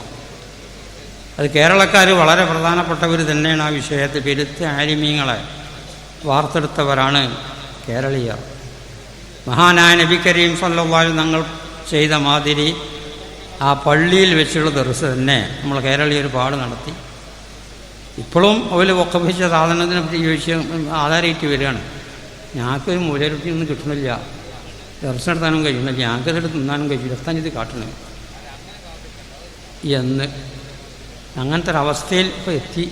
അത് കേരളക്കാർ വളരെ പ്രധാനപ്പെട്ടവർ തന്നെയാണ്. ആ വിഷയത്തിൽ പെരുത്ത ആലിമീങ്ങളെ വാർത്തെടുത്തവരാണ് കേരളീയർ. മഹാനായ നബി കരീം സല്ലല്ലാഹു അലൈഹി വസല്ലം തങ്ങൾ ചെയ്ത മാതിരി ആ പള്ളിയിൽ വെച്ചുള്ള ദർസ് തന്നെ നമ്മൾ കേരളീയർ ഒരുപാട് നടത്തി. ഇപ്പോഴും അവർ ഒക്കപ്പിച്ച സാധനത്തിനെ പറ്റി ചോദിച്ച് ആധാരമായിട്ട് വരികയാണ്. ഞങ്ങൾക്കൊരു മൂലരുട്ടിയൊന്നും കിട്ടണില്ല, ദർസ് നടത്താനും കഴിയുന്നില്ല, ഞങ്ങൾക്കതെടുത്ത് തിന്നാനും കഴിയില്ല, എത്താനിത് കാട്ടണേ എന്ന് അങ്ങനത്തെ ഒരവസ്ഥയിൽ ഇപ്പോൾ എത്തി.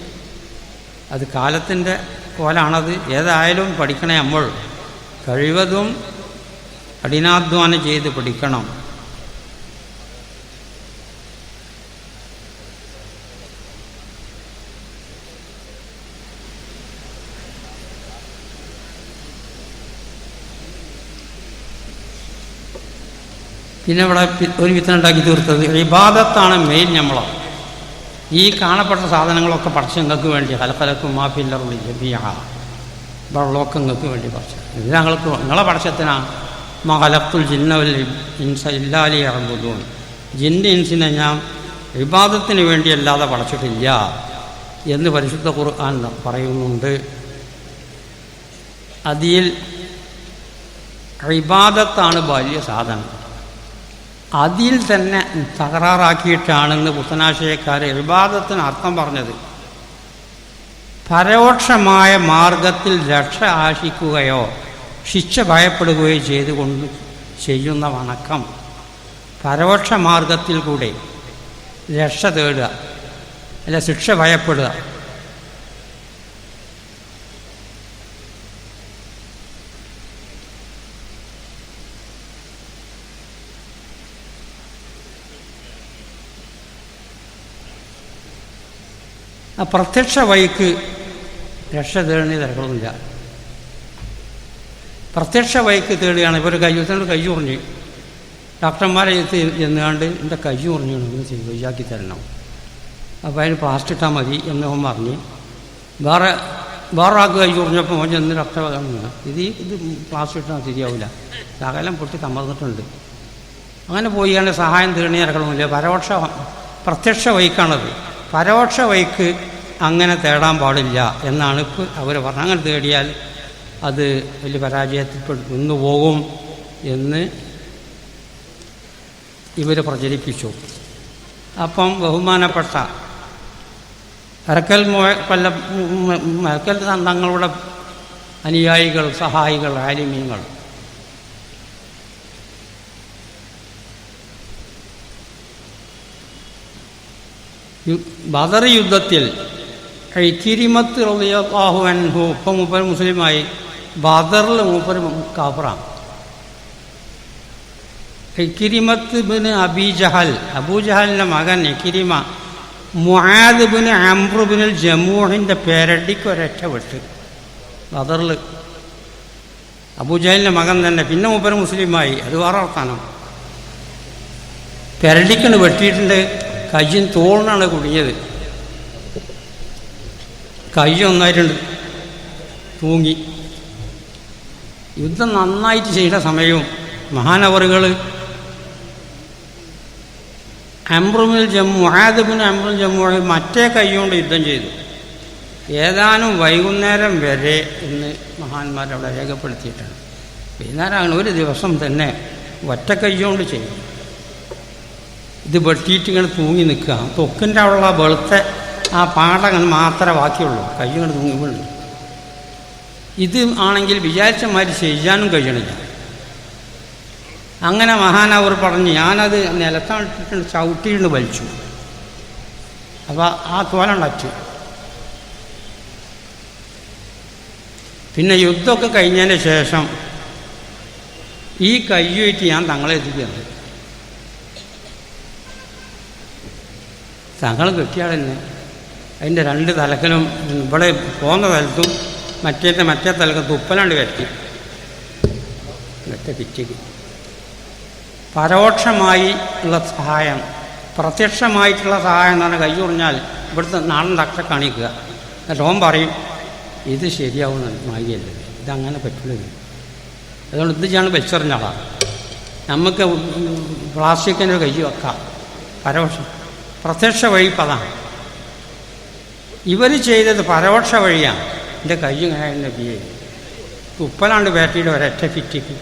അത് കാലത്തിൻ്റെ കോലാണത്. ഏതായാലും പഠിക്കണേ, നമ്മൾ കഴിവതും കഠിനാധ്വാനം ചെയ്ത് പഠിക്കണം. പിന്നെ ഇവിടെ ഒരു വിത്തനുണ്ടാക്കി തീർത്തത് ഇബാദത്താണ് മെയിൻ. നമ്മളോ ഈ കാണപ്പെട്ട സാധനങ്ങളൊക്കെ പടച്ചങ്ങൾക്ക് വേണ്ടി ഹലക്കലക്കും മാഫില്ലറുള്ളി ജബിയ, വെള്ളമൊക്കെ നിങ്ങൾക്ക് വേണ്ടി പടച്ച. ഇത് ഞങ്ങൾക്ക് നിങ്ങളെ പടച്ചത്തിനാണ്. മഹലത്തുൽ ജിന്നവൽ ഇൻസ ഇല്ലാലി അറബുദൂൻ, ജിന്ന് ഇൻസിനെ ഞാൻ ഇബാദത്തിന് വേണ്ടി അല്ലാതെ പടച്ചിട്ടില്ല എന്ന് പരിശുദ്ധ ഖുർആൻ പറയുന്നുണ്ട്. അതിൽ ഇബാദത്താണ് വലിയ സാധനം. അതിൽ തന്നെ തകരാറാക്കിയിട്ടാണെന്ന് പുത്തനാശയക്കാരെ ഇബാദത്തിന് അർത്ഥം പറഞ്ഞത്. പരോക്ഷമായ മാർഗത്തിൽ രക്ഷ ആശിക്കുകയോ ശിക്ഷ ഭയപ്പെടുകയോ ചെയ്തുകൊണ്ട് ചെയ്യുന്ന വണക്കം, പരോക്ഷ മാർഗത്തിൽ കൂടെ രക്ഷ തേടുക, അല്ല ശിക്ഷ ഭയപ്പെടുക, ആ പ്രത്യക്ഷ വഴിക്ക് രക്ഷ തേടുന്ന തിരക്കൊന്നുമില്ല. പ്രത്യക്ഷ വഴിക്ക് തേടുകയാണ്. ഇപ്പോൾ ഒരു കയ്യൂത്തിനോട് കൈ കുറഞ്ഞ് ഡോക്ടർമാരെ ചെന്നുകൊണ്ട് എൻ്റെ കൈ കുറഞ്ഞു ചെയ്ത് വയ്യാക്കി തരണം, അപ്പോൾ അതിന് പ്ലാസ്റ്റർ ഇട്ടാൽ മതി എന്ന് അവൻ പറഞ്ഞ് വേറെ ആൾക്ക് കൈ കുറഞ്ഞപ്പോൾ അവൻ ചെന്ന് ഡോക്ടർ പറഞ്ഞു ഇത് പ്ലാസ്റ്റർ ഇട്ടാൽ ശരിയാവില്ല, സകലം പൊട്ടി തമർന്നിട്ടുണ്ട്. അങ്ങനെ പോയി സഹായം തേടുന്ന തിരക്കൊന്നുമില്ല. പ്രത്യക്ഷ വഴിക്കാണത്. പരോക്ഷ വഴിക്ക് അങ്ങനെ തേടാൻ പാടില്ല എന്നാണ് ഇപ്പോൾ അവർ പറഞ്ഞത്. അങ്ങനെ തേടിയാൽ അത് വലിയ പരാജയത്തിൽ നിന്നു പോകും എന്ന് ഇവർ പ്രചരിപ്പിച്ചു. അപ്പം ബഹുമാനപ്പെട്ട അറക്കൽ തങ്ങളുടെ അനുയായികൾ, സഹായികൾ, ആലിമീങ്ങൾ ബദർ യുദ്ധത്തിൽ ഇക്രിമത്ത് റളിയല്ലാഹു അൻഹു ഇപ്പം മൂപ്പർ മുസ്ലിമായി, ബദറിൽ മൂപ്പർ കാഫറാണ്. ഇക്രിമത്ത് ഇബ്നു അബീ ജഹൽ, അബൂജഹലിൻ്റെ മകൻ ഇക്രിമ മുആദ് ഇബ്നു അംർ ഇബ്നുൽ ജമൂഹിൻ്റെ പേരടിക്ക് ഒരൊറ്റ വെട്ട് ബദറിൽ. അബൂജഹലിൻ്റെ മകൻ തന്നെ, പിന്നെ മൂപ്പര് മുസ്ലിമായി, അത് വേറെ വർത്താനം. പെരടിക്കണ് വെട്ടിയിട്ടുണ്ട്, കയ്യും തോളിനാണ് കുടുങ്ങിയത്, കൈ ഒന്നായിട്ടുണ്ട് തൂങ്ങി. യുദ്ധം നന്നായിട്ട് ചെയ്ത സമയവും മഹാനവറുകൾ മുആദ് ഇബ്നു അംറുൽ ജമൂഹ് മറ്റേ കൈകൊണ്ട് യുദ്ധം ചെയ്തു. ഏതാനും വൈകുന്നേരം വരെ ഇന്ന് മഹാന്മാരവിടെ രേഖപ്പെടുത്തിയിട്ടാണ്. വൈകുന്നേരമാണ്, ഒരു ദിവസം തന്നെ ഒറ്റ കൈകൊണ്ട് ചെയ്തു. ഇത് വെട്ടിയിട്ട് ഇങ്ങനെ തൂങ്ങി നിൽക്കുക, തൊക്കിൻ്റെ അവിടെയുള്ള വെളുത്ത ആ പാടങ്ങൾ മാത്രമേ ബാക്കിയുള്ളൂ, കൈ കൊണ്ട് തൂങ്ങി വീണു. ഇത് ആണെങ്കിൽ വിചാരിച്ച മാതിരി ചെയ്യാനും കഴിയണില്ല. അങ്ങനെ മഹാനവർ പറഞ്ഞ് ഞാനത് നിലത്താണ്ടിട്ട് ചവിട്ടിയിട്ട് വലിച്ചു. അപ്പോൾ ആ തോലുണ്ടച്ചു. പിന്നെ യുദ്ധമൊക്കെ കഴിഞ്ഞതിന് ശേഷം ഈ കയ്യുമായിട്ട് ഞാൻ തങ്ങളെ എത്തിക്കുന്നത്. തങ്ങൾ കെട്ടിയാൽ തന്നെ അതിൻ്റെ രണ്ട് തലക്കലും ഇവിടെ പോകുന്ന തലത്തും മറ്റേ തലക്കും തുപ്പലാണ്ട് വരട്ടി മറ്റേ പിറ്റിക്ക്. പരോക്ഷമായി ഉള്ള സഹായം, പ്രത്യക്ഷമായിട്ടുള്ള സഹായം എന്ന് പറഞ്ഞാൽ കൈ പറഞ്ഞാൽ ഇവിടുത്തെ നാടൻ ഡോക്ടറെ കാണിക്കുക. എന്നിട്ട് ഓൻ പറയും ഇത് ശരിയാവുന്ന മാതിരിയല്ല, ഇതങ്ങനെ പറ്റില്ല. അതുകൊണ്ട് ഇത് ഞാൻ വെച്ചറിഞ്ഞാളാണ്. നമുക്ക് പ്ലാസ്റ്റിക്കിൻ്റെ കൈ വെക്കാം. പരോക്ഷം പ്രത്യക്ഷ വഴി പതാണ്. ഇവർ ചെയ്തത് പരോക്ഷ വഴിയാണ്. എൻ്റെ കൈ ഇങ്ങനെ ബി തുപ്പലാണ്ട് ബാറ്റിയുടെ ഒരൊറ്റ ഫിറ്റിക്ക്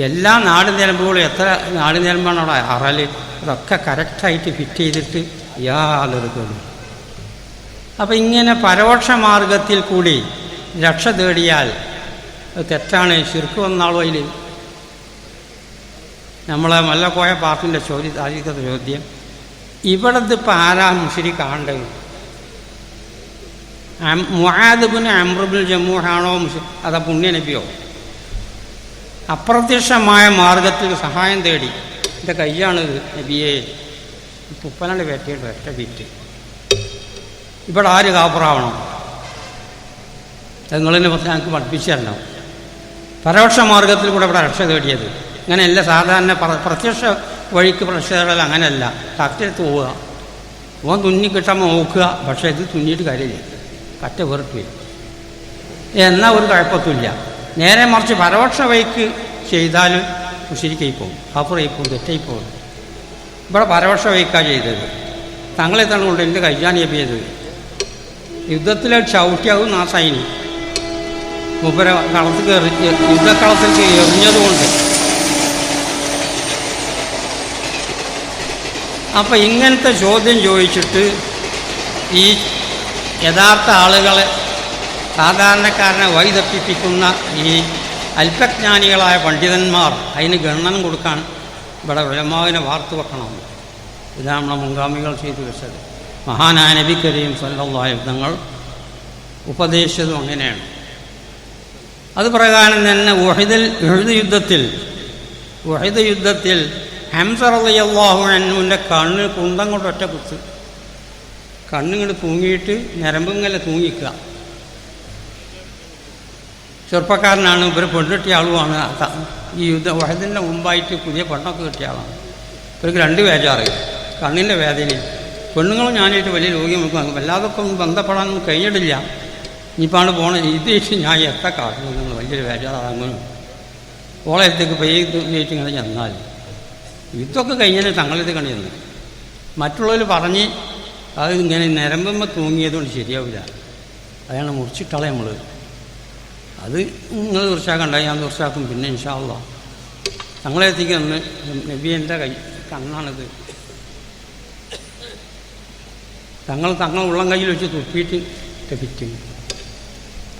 എല്ലാ നാട് നിലമ്പുകളും എത്ര നാട് നിലമ്പാണ് അവിടെ അറല്, അതൊക്കെ കറക്റ്റായിട്ട് ഫിറ്റ് ചെയ്തിട്ട് യാതൊരു കേടും. അപ്പം ഇങ്ങനെ പരോക്ഷ മാർഗത്തിൽ കൂടി രക്ഷ തേടിയാൽ തെറ്റാണ്. ശിർക്ക് വന്നാളും അതിൽ നമ്മളെ മല്ലക്കോയ പാർട്ടിൻ്റെ ആദ്യത്തെ ചോദ്യം, ഇവിടത്തെ ഇപ്പം ആരാ മുശ്രിക്ക് കാണേണ്ടത്? മുആദ് ഇബ്നു അംർ ഇബ്നുൽ ജമൂഹാണോ അതോ പുണ്യ നബിയോ? അപ്രത്യക്ഷമായ മാർഗത്തിൽ സഹായം തേടി എൻ്റെ കയ്യാണിത് നബിയെ, തുപ്പലാണ്ട് വേറ്റയുടെ ഒറ്റ ബീറ്റ്. ഇവിടെ ആര് കാപ്പറാവണം? നിങ്ങളിനെ പറ്റി ഞങ്ങൾക്ക് പഠിപ്പിച്ചു തരണം. പരോക്ഷ മാർഗത്തിൽ കൂടെ ഇവിടെ രക്ഷ തേടിയത് അങ്ങനെയല്ല. സാധാരണ പ്രത്യക്ഷ വഴിക്ക് രക്ഷ തേടൽ അങ്ങനെയല്ല. കറ്റെടുത്ത് പോവുക, ഓൻ തുന്നി കിട്ടാൻ നോക്കുക, പക്ഷേ ഇത് തുന്നിയിട്ട് കാര്യമില്ല, കറ്റ വെറുപ്പ് എന്നാൽ ഒരു കുഴപ്പത്തില്ല. നേരെ മറിച്ച് പരോക്ഷ വഴിക്ക് ചെയ്താൽ ശരിക്കായി പോകും, കാപ്പറായി പോകും, തെറ്റായി പോകും. ഇവിടെ പരോക്ഷ വഴിക്കാണ് ചെയ്തത്. തങ്ങളെ തന്നെ കൊണ്ട് എൻ്റെ കയ്യാണിയപ്പ് ചെയ്തത്. യുദ്ധത്തിലെ ചവിട്ടിയാവും നാസായിനി മൂപ്പര കളത്തിൽ കയറി യുദ്ധക്കളത്തിൽ എറിഞ്ഞതുകൊണ്ട്. അപ്പം ഇങ്ങനത്തെ ചോദ്യം ചോദിച്ചിട്ട് ഈ യഥാർത്ഥ ആളുകളെ, സാധാരണക്കാരനെ വഴിതെറ്റിപ്പിക്കുന്ന ഈ അല്പജ്ഞാനികളായ പണ്ഡിതന്മാർ അതിന് ഗണനം കൊടുക്കാൻ ഇവിടെ ഉലമാവിനെ വാർത്തു വെക്കണം. ഇതാണ് നമ്മളെ മുൻഗാമികൾ ചെയ്തു വെച്ചത്. മഹാനായ നബി കരീം സല്ലല്ലാഹു അലൈഹി വസല്ലം തങ്ങൾ ഉപദേശിച്ചതും അങ്ങനെയാണ്. അത് പ്രകാരം തന്നെ ഉഹദ് യുദ്ധത്തിൽ ഹംസ റളിയല്ലാഹു അൻഹുവിൻ്റെ കണ്ണ് കുന്തം കൊണ്ട് ഒറ്റ കുത്ത്, കണ്ണിങ്ങോട്ട് തൂങ്ങിയിട്ട് ഞരമ്പിങ്ങനെ തൂങ്ങിക്കുക. ചെറുപ്പക്കാരനാണ്, ഇവർ പെണ്ണിട്ടിയ ആളുമാണ്. ഈ ഉഹദിൻ്റെ മുമ്പായിട്ട് പുതിയ പെണ്ണൊക്കെ കിട്ടിയ ആളാണ്. ഇവർക്ക് രണ്ട് ബേജാറ്, കണ്ണിൻ്റെ വേദനയും. പെണ്ണുങ്ങളും ഞാനായിട്ട് വലിയ രോഗി നോക്കും, വല്ലാതൊക്കെ ബന്ധപ്പെടാനൊന്നും കഴിഞ്ഞിട്ടില്ല. ഇനിയിപ്പാണ് പോണത്. ഇത് ഞാൻ എത്ര കാട്ടുന്നു വലിയൊരു ബേജാറാകുന്നു. ഓളയത്തേക്ക് പെയ്യിട്ട് ഇങ്ങനെ ചെന്നാൽ ഇതൊക്കെ കഴിഞ്ഞാൽ തങ്ങളിത് കണിയെന്ന് മറ്റുള്ളവർ പറഞ്ഞ് അത് ഇങ്ങനെ നിരമ്പുമ്പോൾ തൂങ്ങിയതുകൊണ്ട് ശരിയാവില്ല, അതാണ് മുറിച്ചിട്ടാളെ നമ്മൾ. അത് നിങ്ങൾ തീർച്ചയാക്കണ്ട, ഞാൻ തീർച്ചയാക്കും. പിന്നെ ഇൻഷാ അല്ലാഹ് തങ്ങളെത്തിക്ക് ഒന്ന് നബി എൻ്റെ കണ്ണാണിത്. തങ്ങൾ ഉള്ളം കയ്യിൽ വെച്ച് തുപ്പിയിട്ട് ലഭിക്കും.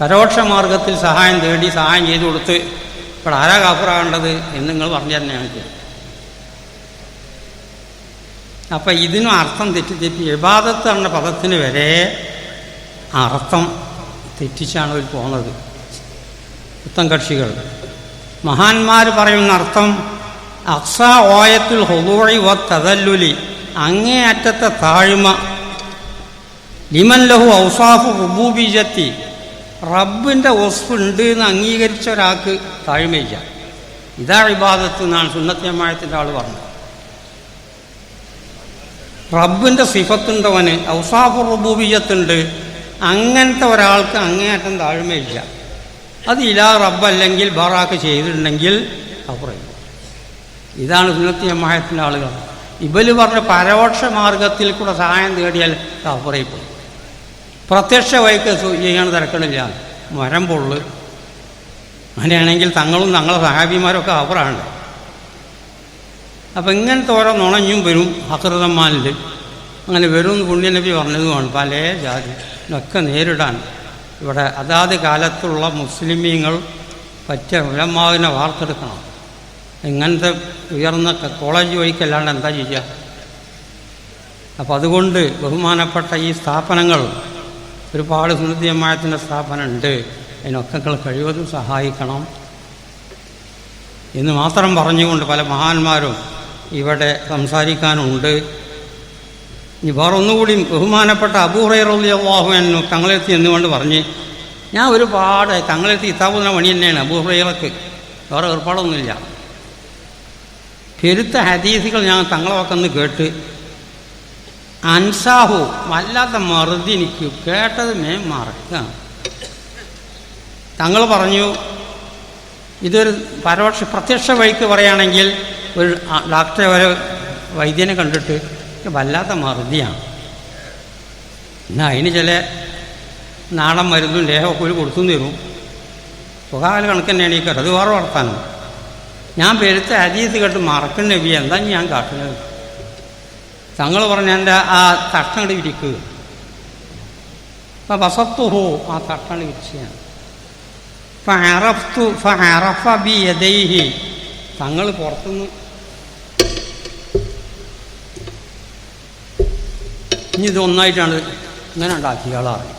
പരോക്ഷ മാർഗത്തിൽ സഹായം തേടി സഹായം ചെയ്തു കൊടുത്ത് ഇപ്പോൾ ആരാ കാപ്പറാകേണ്ടത് എന്ന് നിങ്ങൾ പറഞ്ഞു തന്നെ ഞങ്ങൾക്ക്. അപ്പം ഇതിനും അർത്ഥം തെറ്റി ഇബാദത്ത് എന്ന പദത്തിന് വരെ അർത്ഥം തെറ്റിച്ചാണ് അവർ പോകുന്നത്. പുത്തൻ കക്ഷികൾ. മഹാന്മാർ പറയുന്ന അർത്ഥം അക്സാ ഓയത്തുൽ ഹുദൂഇ വ തദല്ലുലി, അങ്ങേയറ്റത്തെ താഴ്മ, ലിമൻ ലഹു ഔസാഫു റുബൂബിയ്യത്തി, റബ്ബിൻ്റെ വസ്ഫ് ഉണ്ട് എന്ന് അംഗീകരിച്ച ഒരാൾക്ക് താഴ്മയില്ല. ഇതാ ഇബാദത്ത് എന്നാണ് സുന്നത്ത് ജമാഅത്തിൻ്റെ ആൾ പറഞ്ഞത്. റബ്ബിൻ്റെ സിഫത്തുണ്ടവന്, ഔസാഫു റുബൂബിയ്യത്തുണ്ട്, അങ്ങനത്തെ ഒരാൾക്ക് അങ്ങേയറ്റം താഴ്മയില്ല. അത് ഇലാ റബ്ബല്ലെങ്കിൽ ബറാക്ക് ചെയ്തിട്ടുണ്ടെങ്കിൽ അപ്പുറം. ഇതാണ് സുന്നത്ത് ജമാഅത്തിൻ്റെ ആളുകൾ. ഇബല് പറഞ്ഞ പരോക്ഷ മാർഗത്തിൽ കൂടെ സഹായം തേടിയാൽ അപ്പുറയിൽ പോകും. പ്രത്യക്ഷ വഴിക്ക് ചെയ്യാൻ തിരക്കണില്ല, മരം പൊള്ളു. അങ്ങനെയാണെങ്കിൽ തങ്ങളും തങ്ങളെ സഹാബിമാരൊക്കെ അപ്പുറമാണ്. അപ്പം ഇങ്ങനത്തെ ഓരോ നുണഞ്ഞും വരും അക്രതന്മാരിൽ. അങ്ങനെ വരുമെന്ന് പുണ്യനബി പറഞ്ഞതുമാണ്. പല ജാതി ഒക്കെ നേരിടാൻ ഇവിടെ അതാത് കാലത്തുള്ള മുസ്ലിമീങ്ങൾ പറ്റിയ ഉലമാവിനെ വാർത്തെടുക്കണം. ഇങ്ങനത്തെ ഉയർന്ന കോളേജ് വഴിക്കല്ലാണ്ട് എന്താ ചെയ്യുക? അപ്പോൾ അതുകൊണ്ട് ബഹുമാനപ്പെട്ട ഈ സ്ഥാപനങ്ങൾ, ഒരുപാട് സുന്നത്ത് ജമാഅത്തിൻ്റെ സ്ഥാപനം ഉണ്ട്, അതിനൊക്കെ കഴിവതും സഹായിക്കണം എന്ന് മാത്രം പറഞ്ഞുകൊണ്ട് പല മഹാന്മാരും ഇവിടെ സംസാരിക്കാനുണ്ട്. ഇനി വേറെ ഒന്നുകൂടി ബഹുമാനപ്പെട്ട അബൂ ഹുറൈറ റളിയല്ലാഹു അൻഹു തങ്ങളെത്തി എന്നുകൊണ്ട് പറഞ്ഞ്, ഞാൻ ഒരുപാട് തങ്ങളെത്തി കിതാബുന്ന പണി തന്നെയാണ് അബൂ ഹുറൈറക്ക്, വേറെ ഏർപ്പാടൊന്നുമില്ല. പെരുത്ത ഹദീസുകൾ ഞാൻ തങ്ങളെ വക്കെന്ന് കേട്ട് അൻസാഹു, വല്ലാത്ത മറുതി എനിക്ക് കേട്ടത് മറക്കാം. തങ്ങൾ പറഞ്ഞു, ഇതൊരു പ്രത്യക്ഷ വഴിക്ക് പറയുകയാണെങ്കിൽ ഒരു ഡോക്ടറെ ഒരു വൈദ്യനെ കണ്ടിട്ട് വല്ലാത്ത മറുതിയാണ്. എന്നാൽ അതിന് ചില നാടൻ മരുന്നും ലേഹമൊക്കെ ഒരു കൊടുത്തു തരും. സുഖകാല കണക്ക് തന്നെയാണ് ഈ കേട്ടത്, അത് വേറെ വർത്താനം. ഞാൻ പെരുത്ത ഹദീസ് കേട്ട് മറക്കുന്ന നബി, എന്താ ഞാൻ കാട്ടുന്നത്? തങ്ങൾ പറഞ്ഞ എൻ്റെ ആ തട്ടങ്ങട് വിരിക്കുക. അപ്പം വസത്തുഹോ, ആ തട്ടങ്ങട് വിരിച്ചാണ്. ഫഅറഫ ബിയദൈഹി, തങ്ങൾ പുറത്തുനിന്ന് ഇനി ഇതൊന്നായിട്ടാണ് ഇങ്ങനെ ഉണ്ടാക്കിയ ആളാണ്.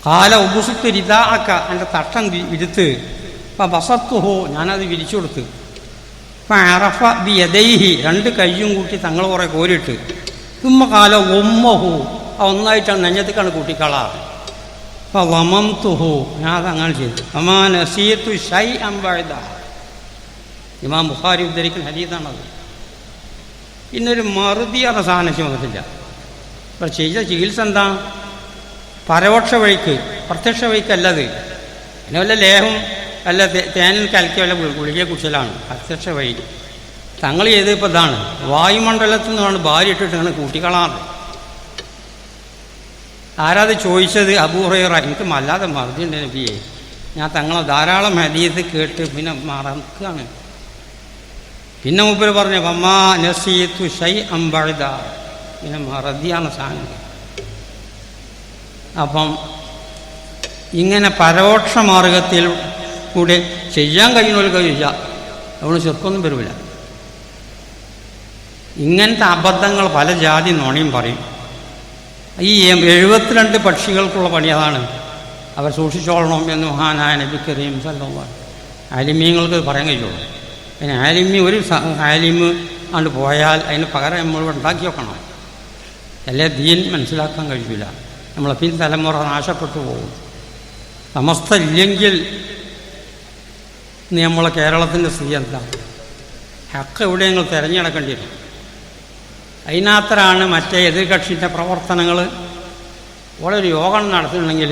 കാല ഉപസുത്ത് രിതാക്ക, എൻ്റെ തട്ടം വിരുത്ത്. അപ്പം ബസത്തുഹോ, ഞാനത് വിരിച്ചു കൊടുത്ത്. ഫഅറഫ ബിയദൈഹി, രണ്ട് കയ്യും കൂട്ടി തങ്ങൾ കുറേ കോരിട്ട്. തുമ്മ കാല ഒമ്മഹു, ഒന്നായിട്ടാണ് നെഞ്ഞത്തേക്കാണ് കൂട്ടിക്കളാറ്. അപ്പം വമംതുഹു, ഞാൻ അതങ്ങനെ ചെയ്തു. അമാ നസീതു ശൈഅൻ ബഅദ, ഇമാം ബുഖാരി ഉദ്ധരിക്കുന്ന ഹദീസാണത്. പിന്നൊരു മറുതിയുടെ സാധനം വന്നിട്ടില്ല. ഇപ്പം ചെയ്ത ചികിത്സ എന്താ? പരോക്ഷ വഴിക്ക്, പ്രത്യക്ഷ വഴിക്കല്ലത്. പിന്നെ വല്ല ലേഹം വല്ല തേനിൽ കലക്കി വല്ല ഗുളികയെ കുറിച്ചലാണ് പ്രത്യക്ഷ വഴി. തങ്ങൾ ചെയ്ത് ഇപ്പോൾ ഇതാണ്, വായുമണ്ഡലത്തിൽ നിന്നാണ് ഭാര്യ ഇട്ടിട്ട് അങ്ങനെ കൂട്ടിക്കളാറ്. ആരാത് ചോദിച്ചത്? അബൂ ഹുറൈറ. എനിക്ക് വല്ലാതെ മറുതിയുണ്ട് നബിയെ, ഞാൻ തങ്ങളെ ധാരാളം ഹദീസ് കേട്ട് പിന്നെ മറക്കുകയാണ്. പിന്നെ മൂപ്പര് പറഞ്ഞു, വമ്മാ നസീതു ശൈഅൻ ബഅദ, പിന്നെ മറതിയാണ് സാധനം. അപ്പം ഇങ്ങനെ പരോക്ഷ മാർഗത്തിൽ കൂടെ ചെയ്യാൻ കഴിയുന്നവർക്ക് കഴിയില്ല, അതുകൊണ്ട് ചെറുക്കൊന്നും വരില്ല. ഇങ്ങനത്തെ അബദ്ധങ്ങൾ പല ജാതി നുണയും പറയും. ഈ 72 പക്ഷികൾക്കുള്ള പണി അതാണ്. അവർ സൂക്ഷിച്ചോളണം എന്ന് മഹാനായ നബി കരീം സല്ലല്ലാഹു അലൈഹി വസല്ലം ആലിമീങ്ങൾക്ക് പറയാൻ കഴിയുള്ളൂ. പിന്നെ ആലിമി ഒരു ആലിമ് അങ്ങോട്ട് പോയാൽ അതിന് പകരം നമ്മൾ ഉണ്ടാക്കി വെക്കണം. അല്ലേ ദീൻ മനസ്സിലാക്കാൻ കഴിയില്ല, നമ്മളെ പിൻതലമുറ നാശപ്പെട്ടു പോകും. സമസ്ത ഇല്ലെങ്കിൽ നമ്മളെ കേരളത്തിൻ്റെ സ്ഥിതി എന്താ? ഹക്ക് എവിടെ ഞങ്ങൾ തിരഞ്ഞെടുക്കേണ്ടി വരും. അതിനകത്താണ് മറ്റേ എതിർകക്ഷിൻ്റെ പ്രവർത്തനങ്ങൾ. വളരെ യോഗം നടത്തുന്നുണ്ടെങ്കിൽ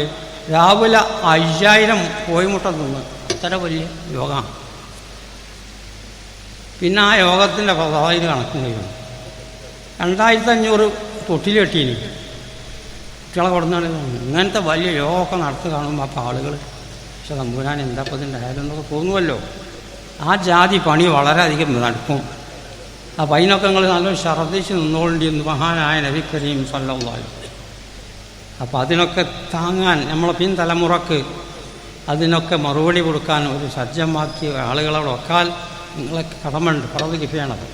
രാവിലെ 5000 കോഴിമുട്ട തിന്ന്, അത്ര വലിയ യോഗമാണ്. പിന്നെ ആ യോഗത്തിൻ്റെ പതായിൽ കണക്കും കഴിയും. 2500 തൊട്ടിൽ കെട്ടീനി കുട്ടികളെ കൊടുന്നാണ്. ഇങ്ങനത്തെ വലിയ യോഗമൊക്കെ നടത്തി കാണുമ്പോൾ അപ്പോൾ ആളുകൾ പക്ഷെ തമ്പുരാൻ എന്താ ഇപ്പോൾ ഇതിൻ്റെ ആയാലെന്നൊക്കെ തോന്നുമല്ലോ. ആ ജാതി പണി വളരെയധികം നടക്കും. അപ്പം അതിനൊക്കെ നിങ്ങൾ നല്ലൊരു ശ്രദ്ധിച്ച് നിന്നോളേണ്ടിയെന്ന് മഹാനായ നബി കരീം സല്ലല്ലാഹു അലൈഹി വസല്ലം. അപ്പം അതിനൊക്കെ താങ്ങാൻ നമ്മളെ പിൻതലമുറക്ക് അതിനൊക്കെ മറുപടി കൊടുക്കാൻ ഒരു സജ്ജമാക്കിയ ആളുകളോട് ഒക്കാൽ നിങ്ങളെ കടമുണ്ട്, പറവ് കിഫയാണത്.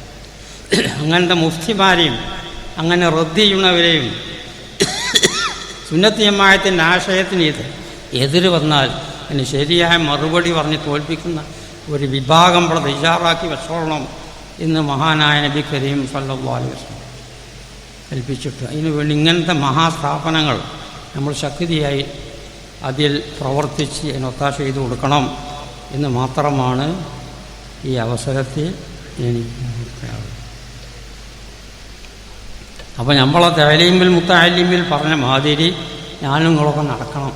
അങ്ങനത്തെ മുഫ്തിമാരെയും അങ്ങനെ റദ്ദ് ചെയ്യുന്നവരെയും സുന്നത്ത് ജമാഅത്തിൻ്റെ ആശയത്തിന് എതിര് വന്നാൽ അതിന് ശരിയായ മറുപടി പറഞ്ഞ് തോൽപ്പിക്കുന്ന ഒരു വിഭാഗം ഇവിടെ തയ്യാറാക്കി വെച്ചോളണം എന്ന് മഹാനായ നബി കരീം സല്ലല്ലാഹു അലൈഹി വസല്ലം കൽപ്പിച്ചിട്ട് അതിനു വേണ്ടി ഇങ്ങനത്തെ മഹാസ്ഥാപനങ്ങൾ നമ്മൾ ശക്തിയായി അതിൽ പ്രവർത്തിച്ച് അതിനൊത്താശ ചെയ്തു കൊടുക്കണം എന്ന് മാത്രമാണ് ഈ അവസരത്തിൽ എനിക്ക് പറയാനുള്ളത്. അപ്പോൾ നമ്മളെ തഅലീമിൽ മുത്തഅല്ലിമിൽ പറഞ്ഞ മാതിരി ഞാനും നിങ്ങളൊക്കെ നടക്കണം,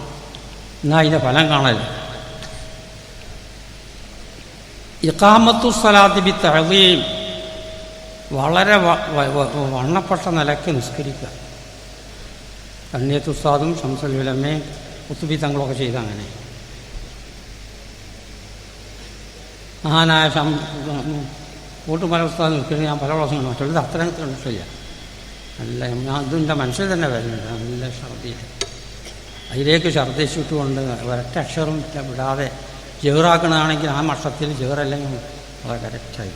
എന്നാൽ അതിൻ്റെ ഫലം കാണല്ലേ. ഇഖാമത്തു സ്വലാത്തി ബി തഅദീം, വളരെ വണ്ണപ്പെട്ട നിലയ്ക്ക് നിസ്കരിക്കുക. കണ്ണിയത്ത് ഉസ്താദും ശംസുൽ ഉലമയും ഖുത്ബി തങ്ങളൊക്കെ ചെയ്ത അങ്ങനെ. മഹാനായ കൂട്ടുമല ഉസ്താദ് നിൽക്കുന്നത് ഞാൻ പല പ്രാവശ്യം കണ്ടു, മറ്റുള്ളത് അത്രയും കണ്ടിട്ടില്ല. നല്ല ഞാൻ ഇതിൻ്റെ മനസ്സിൽ തന്നെ വരുന്നുണ്ട്, നല്ല ഛർദിയിൽ അതിലേക്ക് ഛർദ്ദിച്ചിട്ടുകൊണ്ട് ഒരൊറ്റ അക്ഷരം വിടാതെ ജേറാക്കണതാണെങ്കിൽ ആ മട്ടത്തിൽ ജേറല്ലെങ്കിൽ വളരെ കറക്റ്റായി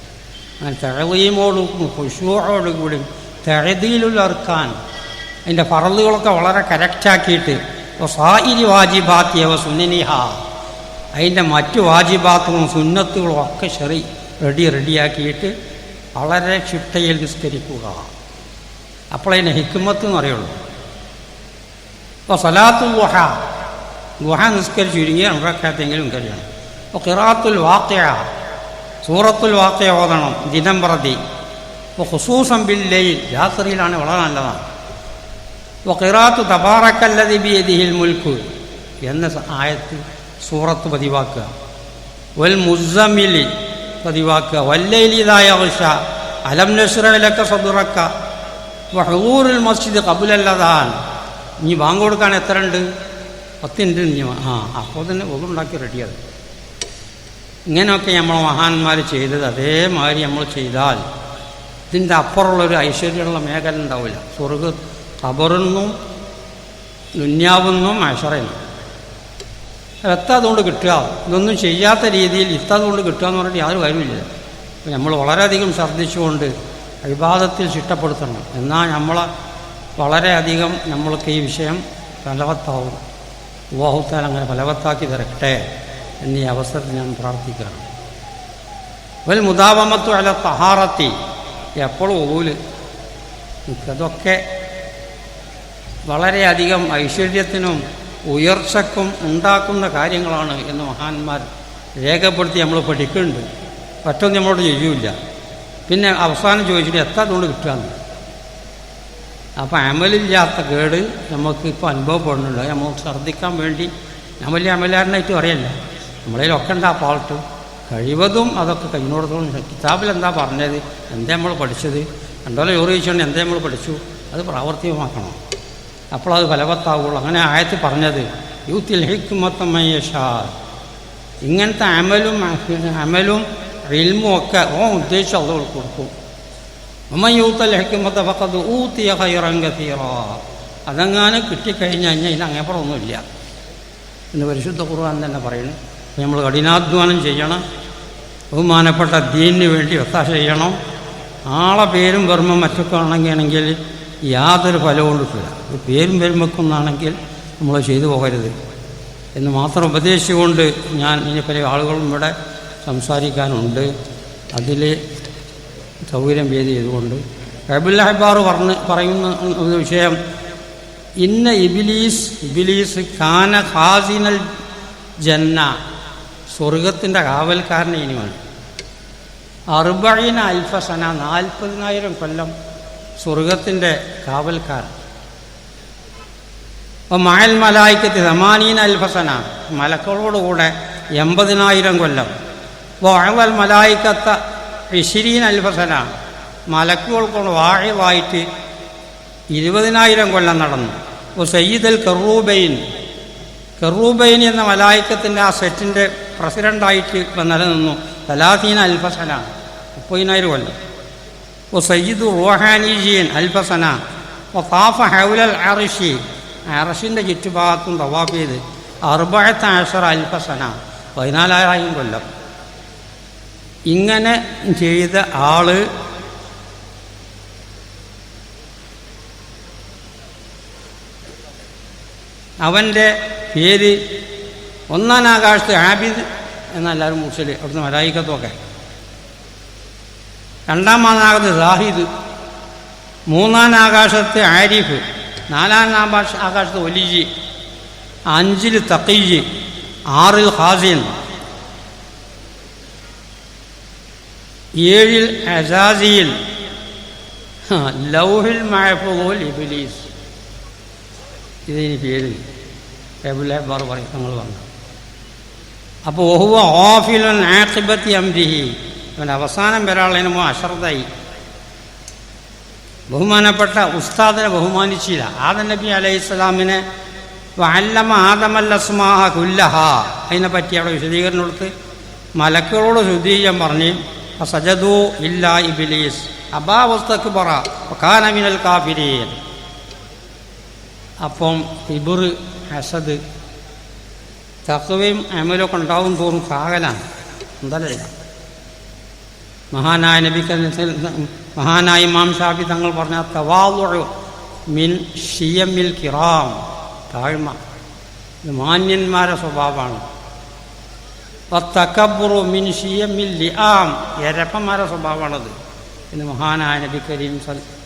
അങ്ങനെ തഅദീമോടും ഖുശൂഅോടും കൂടി തഅദീലുൽ അർക്കാൻ അതിൻ്റെ ഫറളുകളൊക്കെ വളരെ കറക്റ്റാക്കിയിട്ട് സായിരി വാജിബാത്തി വ സുനനിഹ അതിൻ്റെ മറ്റു വാജിബാത്തുകളും സുന്നത്തുകളും ഒക്കെ റെഡിയാക്കിയിട്ട് വളരെ ചിട്ടയിൽ നിസ്കരിക്കുക. അപ്പോഴതിന് ഹിക്മത്ത് എന്ന് പറയുള്ളൂ. അപ്പോൾ സലാത്തുൽ ദുഹ നിസ്കരിച്ച് ചുരുങ്ങിയ റക്അത്തെങ്കിലും കഴിയണം. അപ്പോൾ ഖിറാഅത്തുൽ വാഖിഅ സൂറത്തുൽ വാഖിഅ ഓതണം ദിനം പ്രതി. അപ്പോൾ ഖുസൂസൻ ബിൽ ലൈൽ രാത്രിയിലാണ് വളരെ നല്ലതാണ്. അപ്പോൾ ഖിറാഅത്തു തബാറക്കല്ലദി ബിയദിഹിൽ മുൽക്ക് എന്ന ആയത്ത് സൂറത്ത് പതിവാക്കുക. വൽ മുസ്സമ്മിലി പതിവാക്കുക. വല്ലൈലി ഇദാ യഗ്ഷ അലം നശ്റഹ് ലക സദ്റക വഹൂറുൽ മസ്ജിദ് ഖബ്ലൽ അദാൻ. ഇനി ബാങ്ക് കൊടുക്കാൻ എത്ര ഉണ്ട്? 10 ഉണ്ട്. ഇനി അപ്പോൾ തന്നെ ഒന്നുണ്ടാക്കി റെഡിയത്. ഇങ്ങനെയൊക്കെ നമ്മൾ മഹാന്മാർ ചെയ്തത് അതേമാതിരി നമ്മൾ ചെയ്താൽ ഇതിൻ്റെ അപ്പുറമുള്ളൊരു ഐശ്വര്യമുള്ള മേഖല ഉണ്ടാവില്ല. സ്വർഗ്ഗ ഖബറിന്നും ദുന്യാവിന്നും മഹ്ശറിനും എത്താതുകൊണ്ട് കിട്ടുക. ഇതൊന്നും ചെയ്യാത്ത രീതിയിൽ ഇത്താതുകൊണ്ട് കിട്ടുക എന്ന് പറഞ്ഞിട്ട് യാതൊരു കാര്യമില്ല. അപ്പോൾ നമ്മൾ വളരെയധികം ഛർദ്ദിച്ചുകൊണ്ട് ഇബാദത്തിൽ ചിട്ടപ്പെടുത്തണം. എന്നാൽ നമ്മളെ വളരെയധികം നമ്മൾക്ക് ഈ വിഷയം ഫലവത്താവും. അല്ലാഹു തആല അങ്ങനെ ഫലവത്താക്കി തരട്ടെ എന്നീ അവസരത്തിൽ ഞാൻ പ്രാർത്ഥിക്കുകയാണ്. വൽ മുദാവമത്തു അല തഹാറത്തി, എപ്പോഴും ഓല് ഇതൊക്കെ വളരെയധികം ഐശ്വര്യത്തിനും ഉയർച്ചക്കും ഉണ്ടാക്കുന്ന കാര്യങ്ങളാണ് എന്ന് മഹാന്മാർ രേഖപ്പെടുത്തി നമ്മൾ പഠിക്കുന്നുണ്ട്. പറ്റൊന്നും നമ്മളോട് ചെയ്യൂല. പിന്നെ അവസാനം ചോദിച്ചിട്ട് എത്താതുകൊണ്ട് കിട്ടുകയെന്ന്. അപ്പോൾ അമലില്ലാത്ത കേട് നമുക്ക് ഇപ്പോൾ അനുഭവപ്പെടുന്നുണ്ട്. നമ്മൾ ഛർദ്ദിക്കാൻ വേണ്ടി ഞാൻ വലിയ അമലാരനായിട്ട് പറയല്ല, നമ്മളതിലൊക്കെ ഉണ്ട് ആ പാൾട്ട്. കഴിവതും അതൊക്കെ കഴിഞ്ഞോടത്തോളം കിതാബിൽ എന്താ പറഞ്ഞത്, എന്താ നമ്മൾ പഠിച്ചത്, രണ്ടോലെ ചോറ് ചോദിച്ചുകൊണ്ട് എന്താ നമ്മൾ പഠിച്ചു, അത് പ്രാവർത്തികമാക്കണം. അപ്പോൾ അത് ഫലവത്താവുള്ളൂ. അങ്ങനെ ആയത്ത് പറഞ്ഞത് യൂത്തിൽ ഹിക്മത്തമയ്യഷാ, ഇങ്ങനത്തെ അമലും ഇൽമും ഒക്കെ ഉദ്ദേശിച്ച് അത് കൊടുക്കും. ഉമ്മൻ യൂത്തൽ ഹിക്മത്ത ഫഖദ് ഊതിയ ഖൈറൻ കസീറാ, അതെങ്ങാനും കിട്ടിക്കഴിഞ്ഞാൽ ഇതിനങ്ങേപ്പുറമൊന്നുമില്ല എന്ന് പരിശുദ്ധ ഖുർആൻ തന്നെ പറയുന്നു. അപ്പോൾ നമ്മൾ കഠിനാധ്വാനം ചെയ്യണം, ബഹുമാനപ്പെട്ട ദീനിന് വേണ്ടി ഒത്താശ ചെയ്യണം. ആളെ പേരും ബർമ്മം മറ്റൊക്കെ ആണെങ്കിൽ യാതൊരു ഫലവും കിട്ടില്ല. ഒരു പേരും പേരും വെക്കുന്നതാണെങ്കിൽ നമ്മൾ ചെയ്തു പോകരുത് എന്ന് മാത്രം ഉപദേശിച്ചുകൊണ്ട് ഞാൻ ഇനി പല ആളുകളും ഇവിടെ സംസാരിക്കാനുണ്ട്. അതിൽ സൗകര്യം വേദി ചെയ്തുകൊണ്ട് അബ്ദുൽ അഹ്ബാർ പറയുന്ന ഒരു വിഷയം, ഇന്ന ഇബിലീസ് ഖാന ഖാസിനൽ ജന്ന, സ്വർഗത്തിൻ്റെ കാവൽക്കാരനെ ഇനിയാണ്. 40 അൽഫസന, 40,000 കൊല്ലം സ്വർഗത്തിൻ്റെ കാവൽക്കാരൻ. അപ്പോൾ മഅൽ മലായിക്കത്തി 80 അൽഫസന, മലക്കളോടുകൂടെ 80,000 കൊല്ലം. വഅവൽ മലായിക്കത്ത 20 അൽഫസന, മലക്കുകൾക്കൊണ്ട് വാഹിവായിട്ട് 20,000 കൊല്ലം നടന്നു. അപ്പോൾ സയ്യിദൽ കറൂബൈൻ എന്ന മലായിക്കത്തിൻ്റെ ആ സെറ്റിൻ്റെ പ്രസിഡൻ്റായിട്ട് നിലനിന്നു 30 അൽഫസന, 30,000 കൊല്ലം. അപ്പോൾ സയ്യിദ് റൂഹാനിജീൻ അൽഫസന. അപ്പോൾ താഫ ഹൗലൽ അർശി, അർശിൻ്റെ ചുറ്റുഭാഗത്തും തവാഫ് ചെയ്ത് 14 അൽഫസന, 14,000 കൊല്ലം. ഇങ്ങനെ ചെയ്ത ആള് അവൻ്റെ പേര് ഒന്നാം ആകാശത്ത് ആബിദ് എന്നെല്ലാവരും മുർസല്, അവിടുന്ന് മലായിക്കത്തൊക്കെ. രണ്ടാമതാകത്ത് സാഹിദ്, മൂന്നാം ആകാശത്ത് ആരിഫ്, നാലാം ആകാശത്ത് ഒലിജി, 5 തഖീജ്, 6 ഖാസിൻ, 7 അസാസിയിൽ, ലൗഹിൽ മഹ്ഫൂൽ ഇബ്ലീസ്. ഇതിന് പേര് എബുലേബാർ പറയും ഞങ്ങൾ പറഞ്ഞു. അപ്പോൾ ഒഹുവ ഓഫിലുൻ ആഖിബത്തി അംരിഹി, അവൻ്റെ അവസാനം വരാളതിനുമോ അശ്രദ്ധായി. ബഹുമാനപ്പെട്ട ഉസ്താദിനെ ബഹുമാനിച്ചില്ല. ആദം നബി അലൈഹിസ്സലാമിനെ വഅല്ലമ ആദമൽ അസ്മാഅ കുല്ലഹ, അതിനെപ്പറ്റി അവിടെ വിശദീകരണം കൊടുത്ത് മലക്കുകളോട് ശുദ്ധീകരിക്കാൻ പറഞ്ഞ് ഫസജദൂ ഇല്ലാ ഇബ്ലീസ് അബാ വസ്തക്ബറ വകാന മിനൽ കാഫിരീൻ. അപ്പം കിബ്ർ, ഹസദ്, തഖ്വയും അമലൊക്കെ ഉണ്ടാവും തോറും കാകലാണ്, എന്തല്ല. മഹാനായ ഇമാം ഷാഫി തങ്ങൾ പറഞ്ഞ തവാളുഉ മിൻ ഷിയമിൽ കിറാം, താഴ്മ ഇത് മാന്യന്മാരുടെ സ്വഭാവമാണ്. വത്തകബ്ബുറു മിൻ ഷിയമിൽ ലിആം, എരപ്പന്മാരുടെ സ്വഭാവമാണത് എന്ന് മഹാനായ നബി കരീം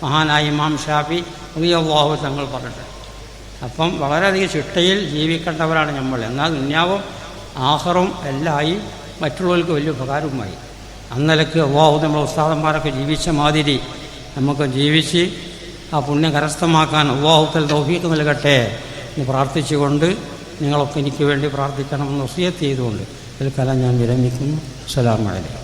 മഹാനായ ഇമാം ഷാഫി റളിയല്ലാഹു തങ്ങൾ പറഞ്ഞിട്ട്. അപ്പം വളരെയധികം ചിട്ടയിൽ ജീവിക്കേണ്ടവരാണ് നമ്മൾ. എന്നാൽ ദുനിയാവും ആഖിറവും എല്ലായി മറ്റുള്ളവർക്ക് വലിയ ഉപകാരവുമായി. അന്നലക്ക് അല്ലാഹു നമ്മുടെ ഉസ്താദന്മാരൊക്കെ ജീവിച്ച മാതിരി നമുക്ക് ജീവിച്ച് ആ പുണ്യം കരസ്ഥമാക്കാൻ അല്ലാഹു തആല തൗഫീഖ് നൽകട്ടെ എന്ന് പ്രാർത്ഥിച്ചുകൊണ്ട് നിങ്ങളൊക്കെ എനിക്ക് വേണ്ടി പ്രാർത്ഥിക്കണമെന്ന് വസിയത്ത് ചെയ്തുകൊണ്ട് ഇതിൽക്കെല്ലാം ഞാൻ വിരമിക്കുന്നു. അസ്സലാമു അലൈക്കും.